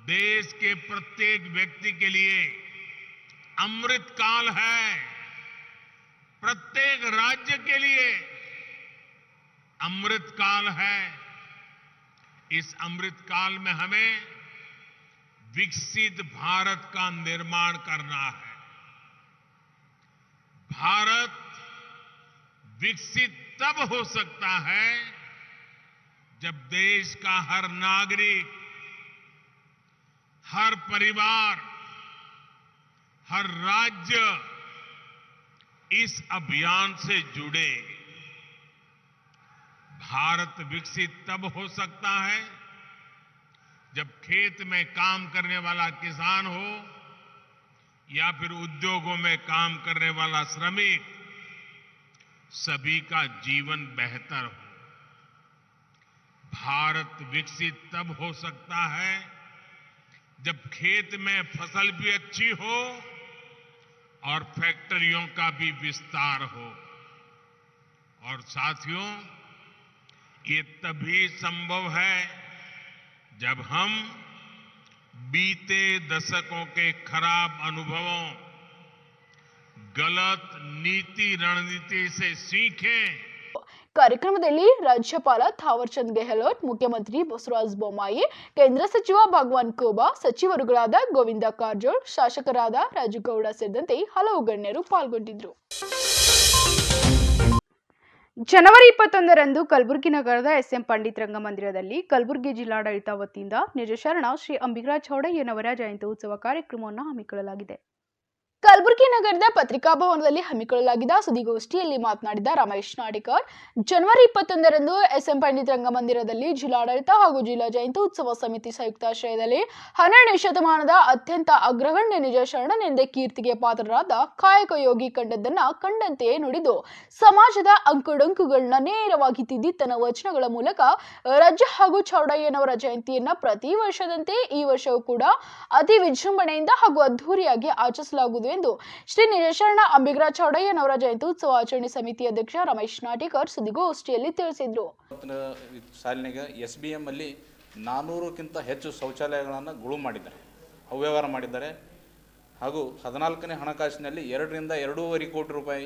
देश के प्रत्येक व्यक्ति के लिए अमृत काल है। प्रत्येक राज्य के लिए अमृत काल है। इस अमृत काल में हमें विकसित भारत का निर्माण करना है। भारत विकसित तब हो सकता है जब देश का हर नागरिक, हर परिवार, हर राज्य इस अभियान से जुड़े। भारत विकसित तब हो सकता है जब खेत में काम करने वाला किसान हो या फिर उद्योगों में काम करने वाला श्रमिक, सभी का जीवन बेहतर हो। भारत विकसित तब हो सकता है जब खेत में फसल भी अच्छी हो और फैक्ट्रियों का भी विस्तार हो। और साथियों, ये तभी संभव है जब हम बीते दशकों के खराब अनुभवों, गलत नीति रणनीति से सीखें। ಕಾರ್ಯಕ್ರಮದಲ್ಲಿ ರಾಜ್ಯಪಾಲ ಥಾವರ್ ಚಂದ್ ಗೆಹ್ಲೋಟ್, ಮುಖ್ಯಮಂತ್ರಿ ಬಸವರಾಜ ಬೊಮ್ಮಾಯಿ, ಕೇಂದ್ರ ಸಚಿವ ಭಗವಾನ್ ಖೂಬಾ, ಸಚಿವರುಗಳಾದ ಗೋವಿಂದ ಕಾರಜೋಳ್, ಶಾಸಕರಾದ ರಾಜುಗೌಡ ಸೇರಿದಂತೆ ಹಲವು ಗಣ್ಯರು ಪಾಲ್ಗೊಂಡಿದ್ದರು. ಜನವರಿ 21ರಂದು ಕಲಬುರಗಿ ನಗರದ ಎಸ್ಎಂ ಪಂಡಿತ್ ರಂಗಮಂದಿರದಲ್ಲಿ ಕಲಬುರಗಿ ಜಿಲ್ಲಾಡಳಿತ ವತಿಯಿಂದ ನಿಜಶರಣ ಶ್ರೀ ಅಂಬಿಗರಾಜ ಚೌಡಯ್ಯನವರ ಜಯಂತಿ ಉತ್ಸವ ಕಾರ್ಯಕ್ರಮವನ್ನು ಹಮ್ಮಿಕೊಳ್ಳಲಾಗಿದೆ. ಕಲಬುರಗಿ ನಗರದ ಪತ್ರಿಕಾ ಭವನದಲ್ಲಿ ಹಮ್ಮಿಕೊಳ್ಳಲಾಗಿದ್ದ ಸುದ್ದಿಗೋಷ್ಠಿಯಲ್ಲಿ ಮಾತನಾಡಿದ ರಮೇಶ್ ನಾಡಿಕರ್, ಜನವರಿ 21ರಂದು ಎಸ್ಎಂ ಪಂಡಿತ್ ರಂಗಮಂದಿರದಲ್ಲಿ ಜಿಲ್ಲಾಡಳಿತ ಹಾಗೂ ಜಿಲ್ಲಾ ಜಯಂತಿ ಉತ್ಸವ ಸಮಿತಿ ಸಂಯುಕ್ತಾಶ್ರಯದಲ್ಲಿ 12ನೇ ಶತಮಾನದ ಅತ್ಯಂತ ಅಗ್ರಗಣ್ಯ ನಿಜ ಶರಣನೆಂದೇ ಕೀರ್ತಿಗೆ ಪಾತ್ರರಾದ ಕಾಯಕ ಯೋಗಿ ಕಂಡದ್ದನ್ನ ಕಂಡಂತೆಯೇ ನುಡಿದು ಸಮಾಜದ ಅಂಕುಡೊಂಕುಗಳನ್ನ ನೇರವಾಗಿ ತಿದ್ದಿ ತನ್ನ ವಚನಗಳ ಮೂಲಕ ರಾಜ್ಯ ಹಾಗೂ ಚೌಡಯ್ಯನವರ ಜಯಂತಿಯನ್ನ ಪ್ರತಿ ವರ್ಷದಂತೆ ಈ ವರ್ಷವೂ ಕೂಡ ಅತಿ ವಿಜೃಂಭಣೆಯಿಂದ ಹಾಗೂ ಅದ್ಧೂರಿಯಾಗಿ ಆಚರಿಸಲಾಗುವುದು ಎಂದು ಶ್ರೀ ನಿಜಶರಣ ಅಂಬಿಗರಾಜ ಚೌಡಯ್ಯನವರ ಜಯಂತಿ ಉತ್ಸವ ಆಚರಣೆ ಸಮಿತಿ ಅಧ್ಯಕ್ಷ ರಮೇಶ್ ನಾಟಿಕರ್ ಸುದ್ದಿಗೋಷ್ಠಿಯಲ್ಲಿ ತಿಳಿಸಿದರು. ಸಾಲಿನಾಗ SBM ಅಲ್ಲಿ 400ಕ್ಕಿಂತ ಹೆಚ್ಚು ಶೌಚಾಲಯಗಳನ್ನು ಗುಳು ಮಾಡಿದ್ದಾರೆ, ಅವ್ಯವಹಾರ ಮಾಡಿದ್ದಾರೆ. ಹಾಗೂ 14ನೇ ಹಣಕಾಸಿನಲ್ಲಿ 2 ರಿಂದ 2.5 ಕೋಟಿ ರೂಪಾಯಿ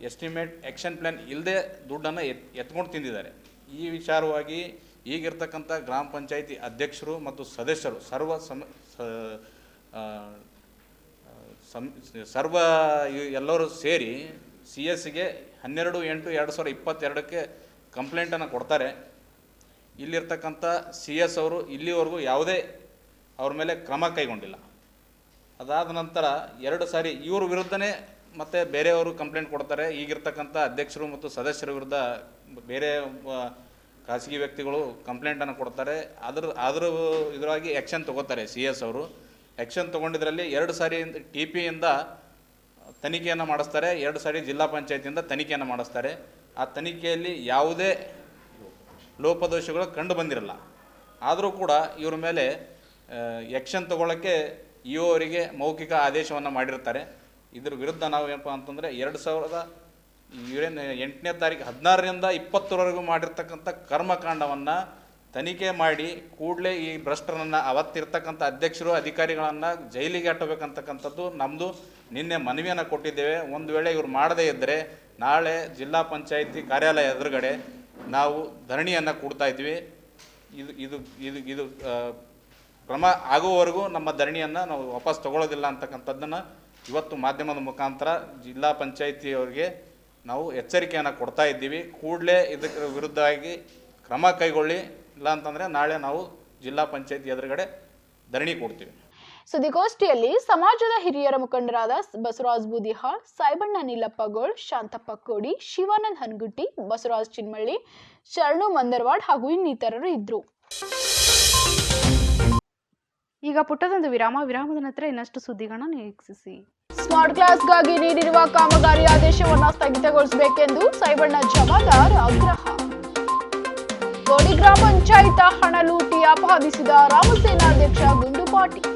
ಎಸ್ಟಿಮೇಟ್ ಆ್ಯಕ್ಷನ್ ಪ್ಲ್ಯಾನ್ ಇಲ್ಲದೆ ದುಡ್ಡನ್ನು ಎತ್ಕೊಂಡು ತಿಂದಿದ್ದಾರೆ. ಈ ವಿಚಾರವಾಗಿ ಈಗಿರ್ತಕ್ಕಂಥ ಗ್ರಾಮ ಪಂಚಾಯಿತಿ ಅಧ್ಯಕ್ಷರು ಮತ್ತು ಸದಸ್ಯರು ಸರ್ವ ಎಲ್ಲರೂ ಸೇರಿ CS ಗೆ 12/8/2022ಕ್ಕೆ ಕಂಪ್ಲೇಂಟನ್ನು ಕೊಡ್ತಾರೆ. ಇಲ್ಲಿರ್ತಕ್ಕಂಥ CS ಅವರು ಇಲ್ಲಿವರೆಗೂ ಯಾವುದೇ ಅವ್ರ ಮೇಲೆ ಕ್ರಮ ಕೈಗೊಂಡಿಲ್ಲ. ಅದಾದ ನಂತರ 2 ಸಾರಿ ಇವ್ರ ವಿರುದ್ಧನೇ ಮತ್ತು ಬೇರೆಯವರು ಕಂಪ್ಲೇಂಟ್ ಕೊಡ್ತಾರೆ. ಈಗಿರ್ತಕ್ಕಂಥ ಅಧ್ಯಕ್ಷರು ಮತ್ತು ಸದಸ್ಯರ ವಿರುದ್ಧ ಬೇರೆ ಖಾಸಗಿ ವ್ಯಕ್ತಿಗಳು ಕಂಪ್ಲೇಂಟನ್ನು ಕೊಡ್ತಾರೆ. ಅದ್ರ ಇದರಾಗಿ ಆ್ಯಕ್ಷನ್ ತೊಗೋತಾರೆ. CS ಅವರು ಆ್ಯಕ್ಷನ್ ತೊಗೊಂಡಿದ್ರಲ್ಲಿ 2 ಸಾರಿ TPಯಿಂದ ತನಿಖೆಯನ್ನು ಮಾಡಿಸ್ತಾರೆ, 2 ಸಾರಿ ಜಿಲ್ಲಾ ಪಂಚಾಯತಿಯಿಂದ ತನಿಖೆಯನ್ನು ಮಾಡಿಸ್ತಾರೆ. ಆ ತನಿಖೆಯಲ್ಲಿ ಯಾವುದೇ ಲೋಪದೋಷಗಳು ಕಂಡು ಬಂದಿರಲ್ಲ. ಆದರೂ ಕೂಡ ಇವ್ರ ಮೇಲೆ ಆ್ಯಕ್ಷನ್ ತೊಗೊಳ್ಳೋಕ್ಕೆ EO ಅವರಿಗೆ ಮೌಖಿಕ ಆದೇಶವನ್ನು ಮಾಡಿರ್ತಾರೆ. ಇದ್ರ ವಿರುದ್ಧ ನಾವು ಏನಪ್ಪ ಅಂತಂದರೆ 2008ನೇ ತಾರೀಕು 16ರಿಂದ 20ರವರೆಗೂ ಮಾಡಿರ್ತಕ್ಕಂಥ ಕರ್ಮಕಾಂಡವನ್ನು ತನಿಖೆ ಮಾಡಿ ಕೂಡಲೇ ಈ ಭ್ರಷ್ಟರನ್ನು ಅವತ್ತಿರ್ತಕ್ಕಂಥ ಅಧ್ಯಕ್ಷರು ಅಧಿಕಾರಿಗಳನ್ನು ಜೈಲಿಗೆ ಅಟ್ಟಬೇಕಂತಕ್ಕಂಥದ್ದು ನಮ್ಮದು ನಿನ್ನೆ ಮನವಿಯನ್ನು ಕೊಟ್ಟಿದ್ದೇವೆ. ಒಂದು ವೇಳೆ ಇವ್ರು ಮಾಡದೇ ಇದ್ದರೆ ನಾಳೆ ಜಿಲ್ಲಾ ಪಂಚಾಯಿತಿ ಕಾರ್ಯಾಲಯ ಎದುರುಗಡೆ ನಾವು ಧರಣಿಯನ್ನು ಕೊಡ್ತಾ ಇದ್ವಿ. ಇದು ಕ್ರಮ ಆಗುವವರೆಗೂ ನಮ್ಮ ಧರಣಿಯನ್ನು ನಾವು ವಾಪಸ್ ತಗೊಳ್ಳೋದಿಲ್ಲ ಅಂತಕ್ಕಂಥದ್ದನ್ನು ಇವತ್ತು ಮಾಧ್ಯಮದ ಮುಖಾಂತರ ಜಿಲ್ಲಾ ಪಂಚಾಯಿತಿಯವರಿಗೆ ನಾವು ಎಚ್ಚರಿಕೆಯನ್ನು ಕೊಡ್ತಾ ಇದ್ದೀವಿ. ಕೂಡಲೇ ಇದಕ್ಕೆ ವಿರುದ್ಧವಾಗಿ ಕ್ರಮ ಕೈಗೊಳ್ಳಿ, ಇಲ್ಲ ಅಂತಂದರೆ ನಾಳೆ ನಾವು ಜಿಲ್ಲಾ ಪಂಚಾಯತಿ ಎದುರುಗಡೆ ಧರಣಿ ಕೊಡ್ತೀವಿ. ಸುದ್ದಿಗೋಷ್ಠಿಯಲ್ಲಿ ಸಮಾಜದ ಹಿರಿಯರ ಮುಖಂಡರಾದ ಬಸವರಾಜ ಬೂದಿಹಾಳ್, ಸಾಯಿಬಣ್ಣ ನೀಲಪ್ಪಗೋಳ್, ಶಾಂತಪ್ಪ ಕೋಡಿ, ಶಿವಾನಂದ್ ಹನ್ಗುಟ್ಟಿ, ಬಸವರಾಜ್ ಚಿನ್ಮಳ್ಳಿ, ಶರಣು ಮಂದರ್ವಾಡ್ ಹಾಗೂ ಇನ್ನಿತರರು ಇದ್ರು. ಈಗ ಪುಟ್ಟದೊಂದು ವಿರಾಮದ ನಂತರ ಇನ್ನಷ್ಟು ಸುದ್ದಿಗಳನ್ನ ನಿರೀಕ್ಷಿಸಿ. ಸ್ಮಾರ್ಟ್ ಕ್ಲಾಸ್ಗಾಗಿ ನೀಡಿರುವ ಕಾಮಗಾರಿ ಆದೇಶವನ್ನು ಸ್ಥಗಿತಗೊಳಿಸಬೇಕೆಂದು ಸಾಯಿಬಣ್ಣ ಜಮಾದಾರ್ ಆಗ್ರಹ. ಕೋಡಿ ಗ್ರಾಮ ಪಂಚಾಯತ್ ಹಣ ಲೂಟಿ ಆಪಾದಿಸಿದ ರಾಮಸೇನಾಧ್ಯಕ್ಷ ಗುಂಡು Patil.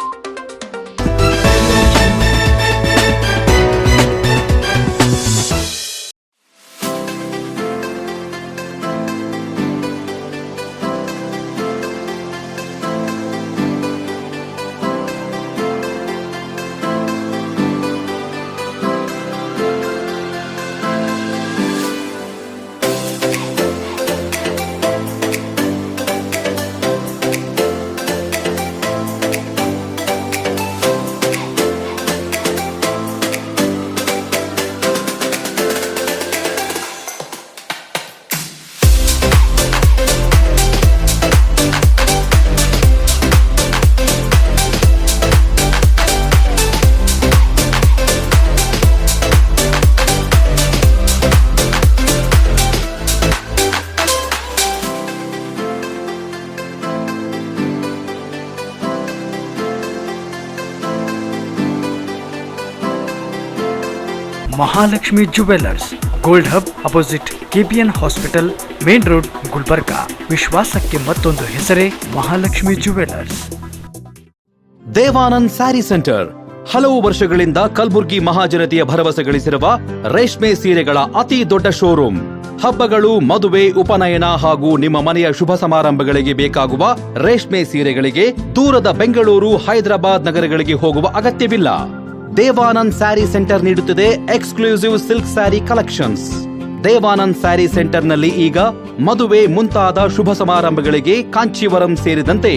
Mahalakshmi jewellers, gold hub opposite KPN hospital, main road, Gulbarga. ವಿಶ್ವಾಸಕ್ಕೆ ಮತ್ತೊಂದು ಹೆಸರೇ ಮಹಾಲಕ್ಷ್ಮಿ ಜುವೆಲ್ಲರ್ಸ್. ದೇವಾನಂದ್ ಸ್ಯಾರಿ ಸೆಂಟರ್ ಹಲವು ವರ್ಷಗಳಿಂದ ಕಲಬುರಗಿ ಮಹಾಜನತೆಯ ಭರವಸೆ ಗಳಿಸಿರುವ ರೇಷ್ಮೆ ಸೀರೆಗಳ ಅತಿ ದೊಡ್ಡ ಶೋರೂಮ್. ಹಬ್ಬಗಳು, ಮದುವೆ, ಉಪನಯನ ಹಾಗೂ ನಿಮ್ಮ ಮನೆಯ ಶುಭ ಸಮಾರಂಭಗಳಿಗೆ ಬೇಕಾಗುವ ರೇಷ್ಮೆ ಸೀರೆಗಳಿಗೆ ದೂರದ ಬೆಂಗಳೂರು, ಹೈದರಾಬಾದ್ ನಗರಗಳಿಗೆ ಹೋಗುವ ಅಗತ್ಯವಿಲ್ಲ. ದೇವಾನಂದ್ ಸ್ಯಾರಿ ಸೆಂಟರ್ ನೀಡುತ್ತಿದೆ exclusive silk sari collections. Devanand sari ಸೆಂಟರ್ನಲ್ಲಿ ಈಗ ಮದುವೆ ಮುಂತಾದ ಶುಭ ಸಮಾರಂಭಗಳಿಗೆ ಕಾಂಚೀವರಂ ಸೇರಿದಂತೆ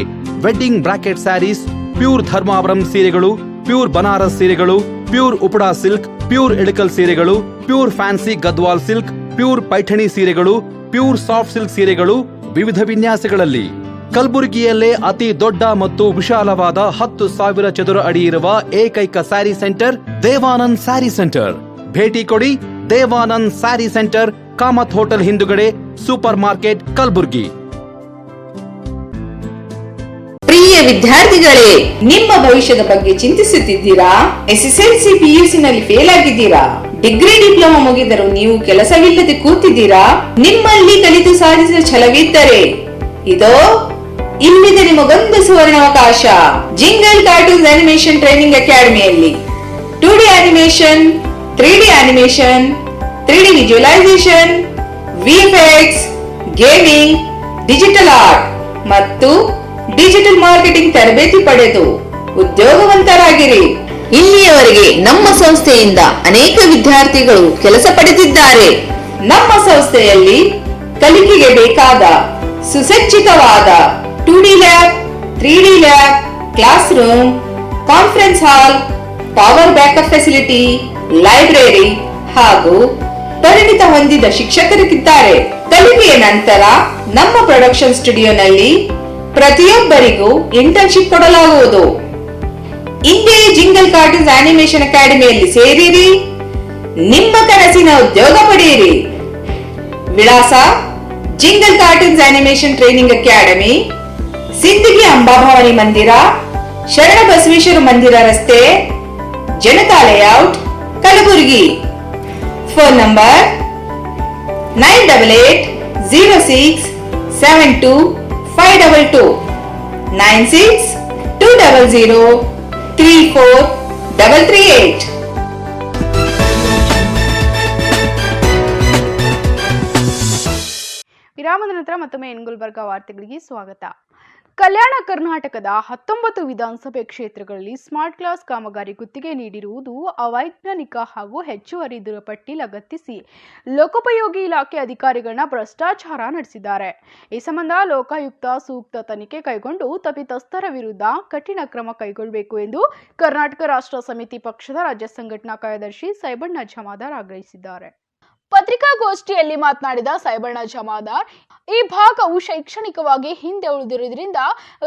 wedding brocade saris, pure Dharmavaram ಸೀರೆಗಳು, ಪ್ಯೂರ್ ಬನಾರಸ್ ಸೀರೆಗಳು, pure Uppada silk, pure Ilkal ಸೀರೆಗಳು, pure fancy Gadwal silk, pure Paithani ಸೀರೆಗಳು, ಪ್ಯೂರ್ ಸಾಫ್ಟ್ ಸಿಲ್ಕ್ ಸೀರೆಗಳು ವಿವಿಧ ವಿನ್ಯಾಸಗಳಲ್ಲಿ. ಕಲಬುರಗಿಯಲ್ಲೇ ಅತಿ ದೊಡ್ಡ ಮತ್ತು ವಿಶಾಲವಾದ 10,000 ಚದುರ ಅಡಿ ಇರುವ ಏಕೈಕ ಸ್ಯಾರಿ ಸೆಂಟರ್ ದೇವಾನಂದ್ ಸ್ಯಾರಿ ಸೆಂಟರ್. ಭೇಟಿ ಕೊಡಿ. ದೇವಾನಂದ್ ಸ್ಯಾರಿ ಸೆಂಟರ್, ಕಾಮತ್ ಹೋಟೆಲ್ ಹಿಂದುಗಡೆ, ಸೂಪರ್ ಮಾರ್ಕೆಟ್, ಕಲಬುರ್ಗಿ. ಪ್ರಿಯ ವಿದ್ಯಾರ್ಥಿಗಳೇ, ನಿಮ್ಮ ಭವಿಷ್ಯದ ಬಗ್ಗೆ ಚಿಂತಿಸುತ್ತಿದ್ದೀರಾ? ಎಸ್ಎಸ್ಎಲ್ಸಿ ಪಿಯುಸಿನಲ್ಲಿ ಫೇಲ್ ಆಗಿದ್ದೀರಾ? ಡಿಗ್ರಿ ಡಿಪ್ಲೊಮಾ ಮುಗಿದರೂ ನೀವು ಕೆಲಸವಿಲ್ಲದೆ ಕೂತಿದ್ದೀರಾ? ನಿಮ್ಮಲ್ಲಿ ಕಲಿತು ಸಾಧಿಸಿದ ಛಲವಿದ್ದರೆ ಇದೋ ಇಲ್ಲಿದೆ ನಿಮಗೊಂದು ಸುವರ್ಣಾವಕಾಶ. ಜಿಂಗಲ್ ಕಾರ್ಟೂನ್ಸ್ ಅನಿಮೇಷನ್ ಟ್ರೈನಿಂಗ್ ಅಕಾಡೆಮಿಯಲ್ಲಿ 2D animation, 3D animation, 3D visualisation, VFX, gaming, digital art ಮತ್ತು ಡಿಜಿಟಲ್ ಮಾರ್ಕೆಟಿಂಗ್ ತರಬೇತಿ ಪಡೆದು ಉದ್ಯೋಗವಂತರಾಗಿರಿ. ಇಲ್ಲಿಯವರೆಗೆ ನಮ್ಮ ಸಂಸ್ಥೆಯಿಂದ ಅನೇಕ ವಿದ್ಯಾರ್ಥಿಗಳು ಕೆಲಸ ಪಡೆದಿದ್ದಾರೆ. ನಮ್ಮ ಸಂಸ್ಥೆಯಲ್ಲಿ ಕಲಿಕೆಗೆ ಬೇಕಾದ ಸುಸಜ್ಜಿತವಾದ 2D lab, 3D lab, class room, conference hall, power backup facility, library ಹಾಗೂ ಪರಿಣಿತ ಹೊಂದಿದ ಶಿಕ್ಷಕರಿದ್ದಾರೆ. ಕಲಿಕೆಯ ನಂತರ ನಮ್ಮ ಪ್ರೊಡಕ್ಷನ್ ಸ್ಟುಡಿಯೋನಲ್ಲಿ ಪ್ರತಿಯೊಬ್ಬರಿಗೂ ಇಂಟರ್ನ್ಶಿಪ್ ಕೊಡಲಾಗುವುದು. ಇಂದೇ ಜಿಂಗಲ್ ಕಾರ್ಟೂನ್ಸ್ ಅನಿಮೇಷನ್ ಅಕಾಡೆಮಿಯಲ್ಲಿ ಸೇರಿರಿ, ನಿಮ್ಮ ಕನಸಿನ ಉದ್ಯೋಗ ಪಡೆಯಿರಿ. ವಿಳಾಸ: jingle cartoons animation training academy, Sindagi Amba Bhavani ಮಂದಿರ, ಶರಣ ಬಸವೇಶ್ವರ ಮಂದಿರ ರಸ್ತೆ, Janata layout, Kalaburagi. Phone number 9806722522 9620034338. ವಿರಾಮದ ನಂತರ ಮತ್ತೊಮ್ಮೆ ಗುಲ್ಬರ್ಗ ವಾರ್ತೆಗಳಿಗೆ ಸ್ವಾಗತ. ಕಲ್ಯಾಣ ಕರ್ನಾಟಕದ 19 ವಿಧಾನಸಭೆ ಕ್ಷೇತ್ರಗಳಲ್ಲಿ ಸ್ಮಾರ್ಟ್ ಕ್ಲಾಸ್ ಕಾಮಗಾರಿ ಗುತ್ತಿಗೆ ನೀಡಿರುವುದು ಅವೈಜ್ಞಾನಿಕ ಹಾಗೂ ಹೆಚ್ಚುವರಿ ದರ ಪಟ್ಟಿ ಲಗತ್ತಿಸಿ ಲೋಕೋಪಯೋಗಿ ಇಲಾಖೆ ಅಧಿಕಾರಿಗಳನ್ನ ಭ್ರಷ್ಟಾಚಾರ ನಡೆಸಿದ್ದಾರೆ. ಈ ಸಂಬಂಧ ಲೋಕಾಯುಕ್ತ ಸೂಕ್ತ ತನಿಖೆ ಕೈಗೊಂಡು ತಪ್ಪಿತಸ್ಥರ ವಿರುದ್ಧ ಕಠಿಣ ಕ್ರಮ ಕೈಗೊಳ್ಳಬೇಕು ಎಂದು ಕರ್ನಾಟಕ ರಾಷ್ಟ್ರ ಸಮಿತಿ ಪಕ್ಷದ ರಾಜ್ಯ ಸಂಘಟನಾ ಕಾರ್ಯದರ್ಶಿ ಸೈಬಣ್ಣ ಜಮಾದಾರ್ ಆಗ್ರಹಿಸಿದ್ದಾರೆ. ಪತ್ರಿಕಾಗೋಷ್ಠಿಯಲ್ಲಿ ಮಾತನಾಡಿದ ಸೈಬಣ್ಣ ಜಮಾದಾರ್, ಈ ಭಾಗವು ಶೈಕ್ಷಣಿಕವಾಗಿ ಹಿಂದೆ ಉಳಿದಿರುವುದರಿಂದ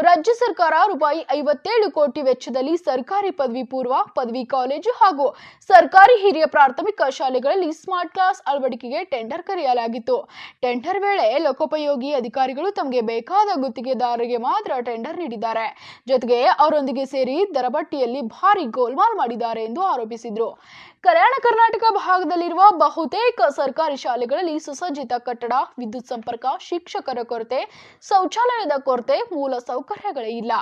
ರಾಜ್ಯ ಸರ್ಕಾರ ರೂಪಾಯಿ 57 ಕೋಟಿ ವೆಚ್ಚದಲ್ಲಿ ಸರ್ಕಾರಿ ಪದವಿ ಪೂರ್ವ, ಪದವಿ ಕಾಲೇಜು ಹಾಗೂ ಸರ್ಕಾರಿ ಹಿರಿಯ ಪ್ರಾಥಮಿಕ ಶಾಲೆಗಳಲ್ಲಿ ಸ್ಮಾರ್ಟ್ ಕ್ಲಾಸ್ ಅಳವಡಿಕೆಗೆ ಟೆಂಡರ್ ಕರೆಯಲಾಗಿತ್ತು. ಟೆಂಡರ್ ವೇಳೆ ಲೋಕೋಪಯೋಗಿ ಅಧಿಕಾರಿಗಳು ತಮಗೆ ಬೇಕಾದ ಗುತ್ತಿಗೆದಾರರಿಗೆ ಮಾತ್ರ ಟೆಂಡರ್ ನೀಡಿದ್ದಾರೆ. ಜೊತೆಗೆ ಅವರೊಂದಿಗೆ ಸೇರಿ ದರಪಟ್ಟಿಯಲ್ಲಿ ಭಾರಿ ಗೋಲ್ಮಾಲ್ ಮಾಡಿದ್ದಾರೆ ಎಂದು ಆರೋಪಿಸಿದರು. ಕಲ್ಯಾಣ ಕರ್ನಾಟಕ ಭಾಗದಲ್ಲಿರುವ ಬಹುತೇಕ ಸರ್ಕಾರಿ ಶಾಲೆಗಳಲ್ಲಿ ಸುಸಜ್ಜಿತ ಕಟ್ಟಡ, ವಿದ್ಯುತ್ ಸಂಪರ್ಕ, ಶಿಕ್ಷಕರ ಕೊರತೆ, ಶೌಚಾಲಯದ ಕೊರತೆ, ಮೂಲ ಸೌಕರ್ಯಗಳೇ ಇಲ್ಲ.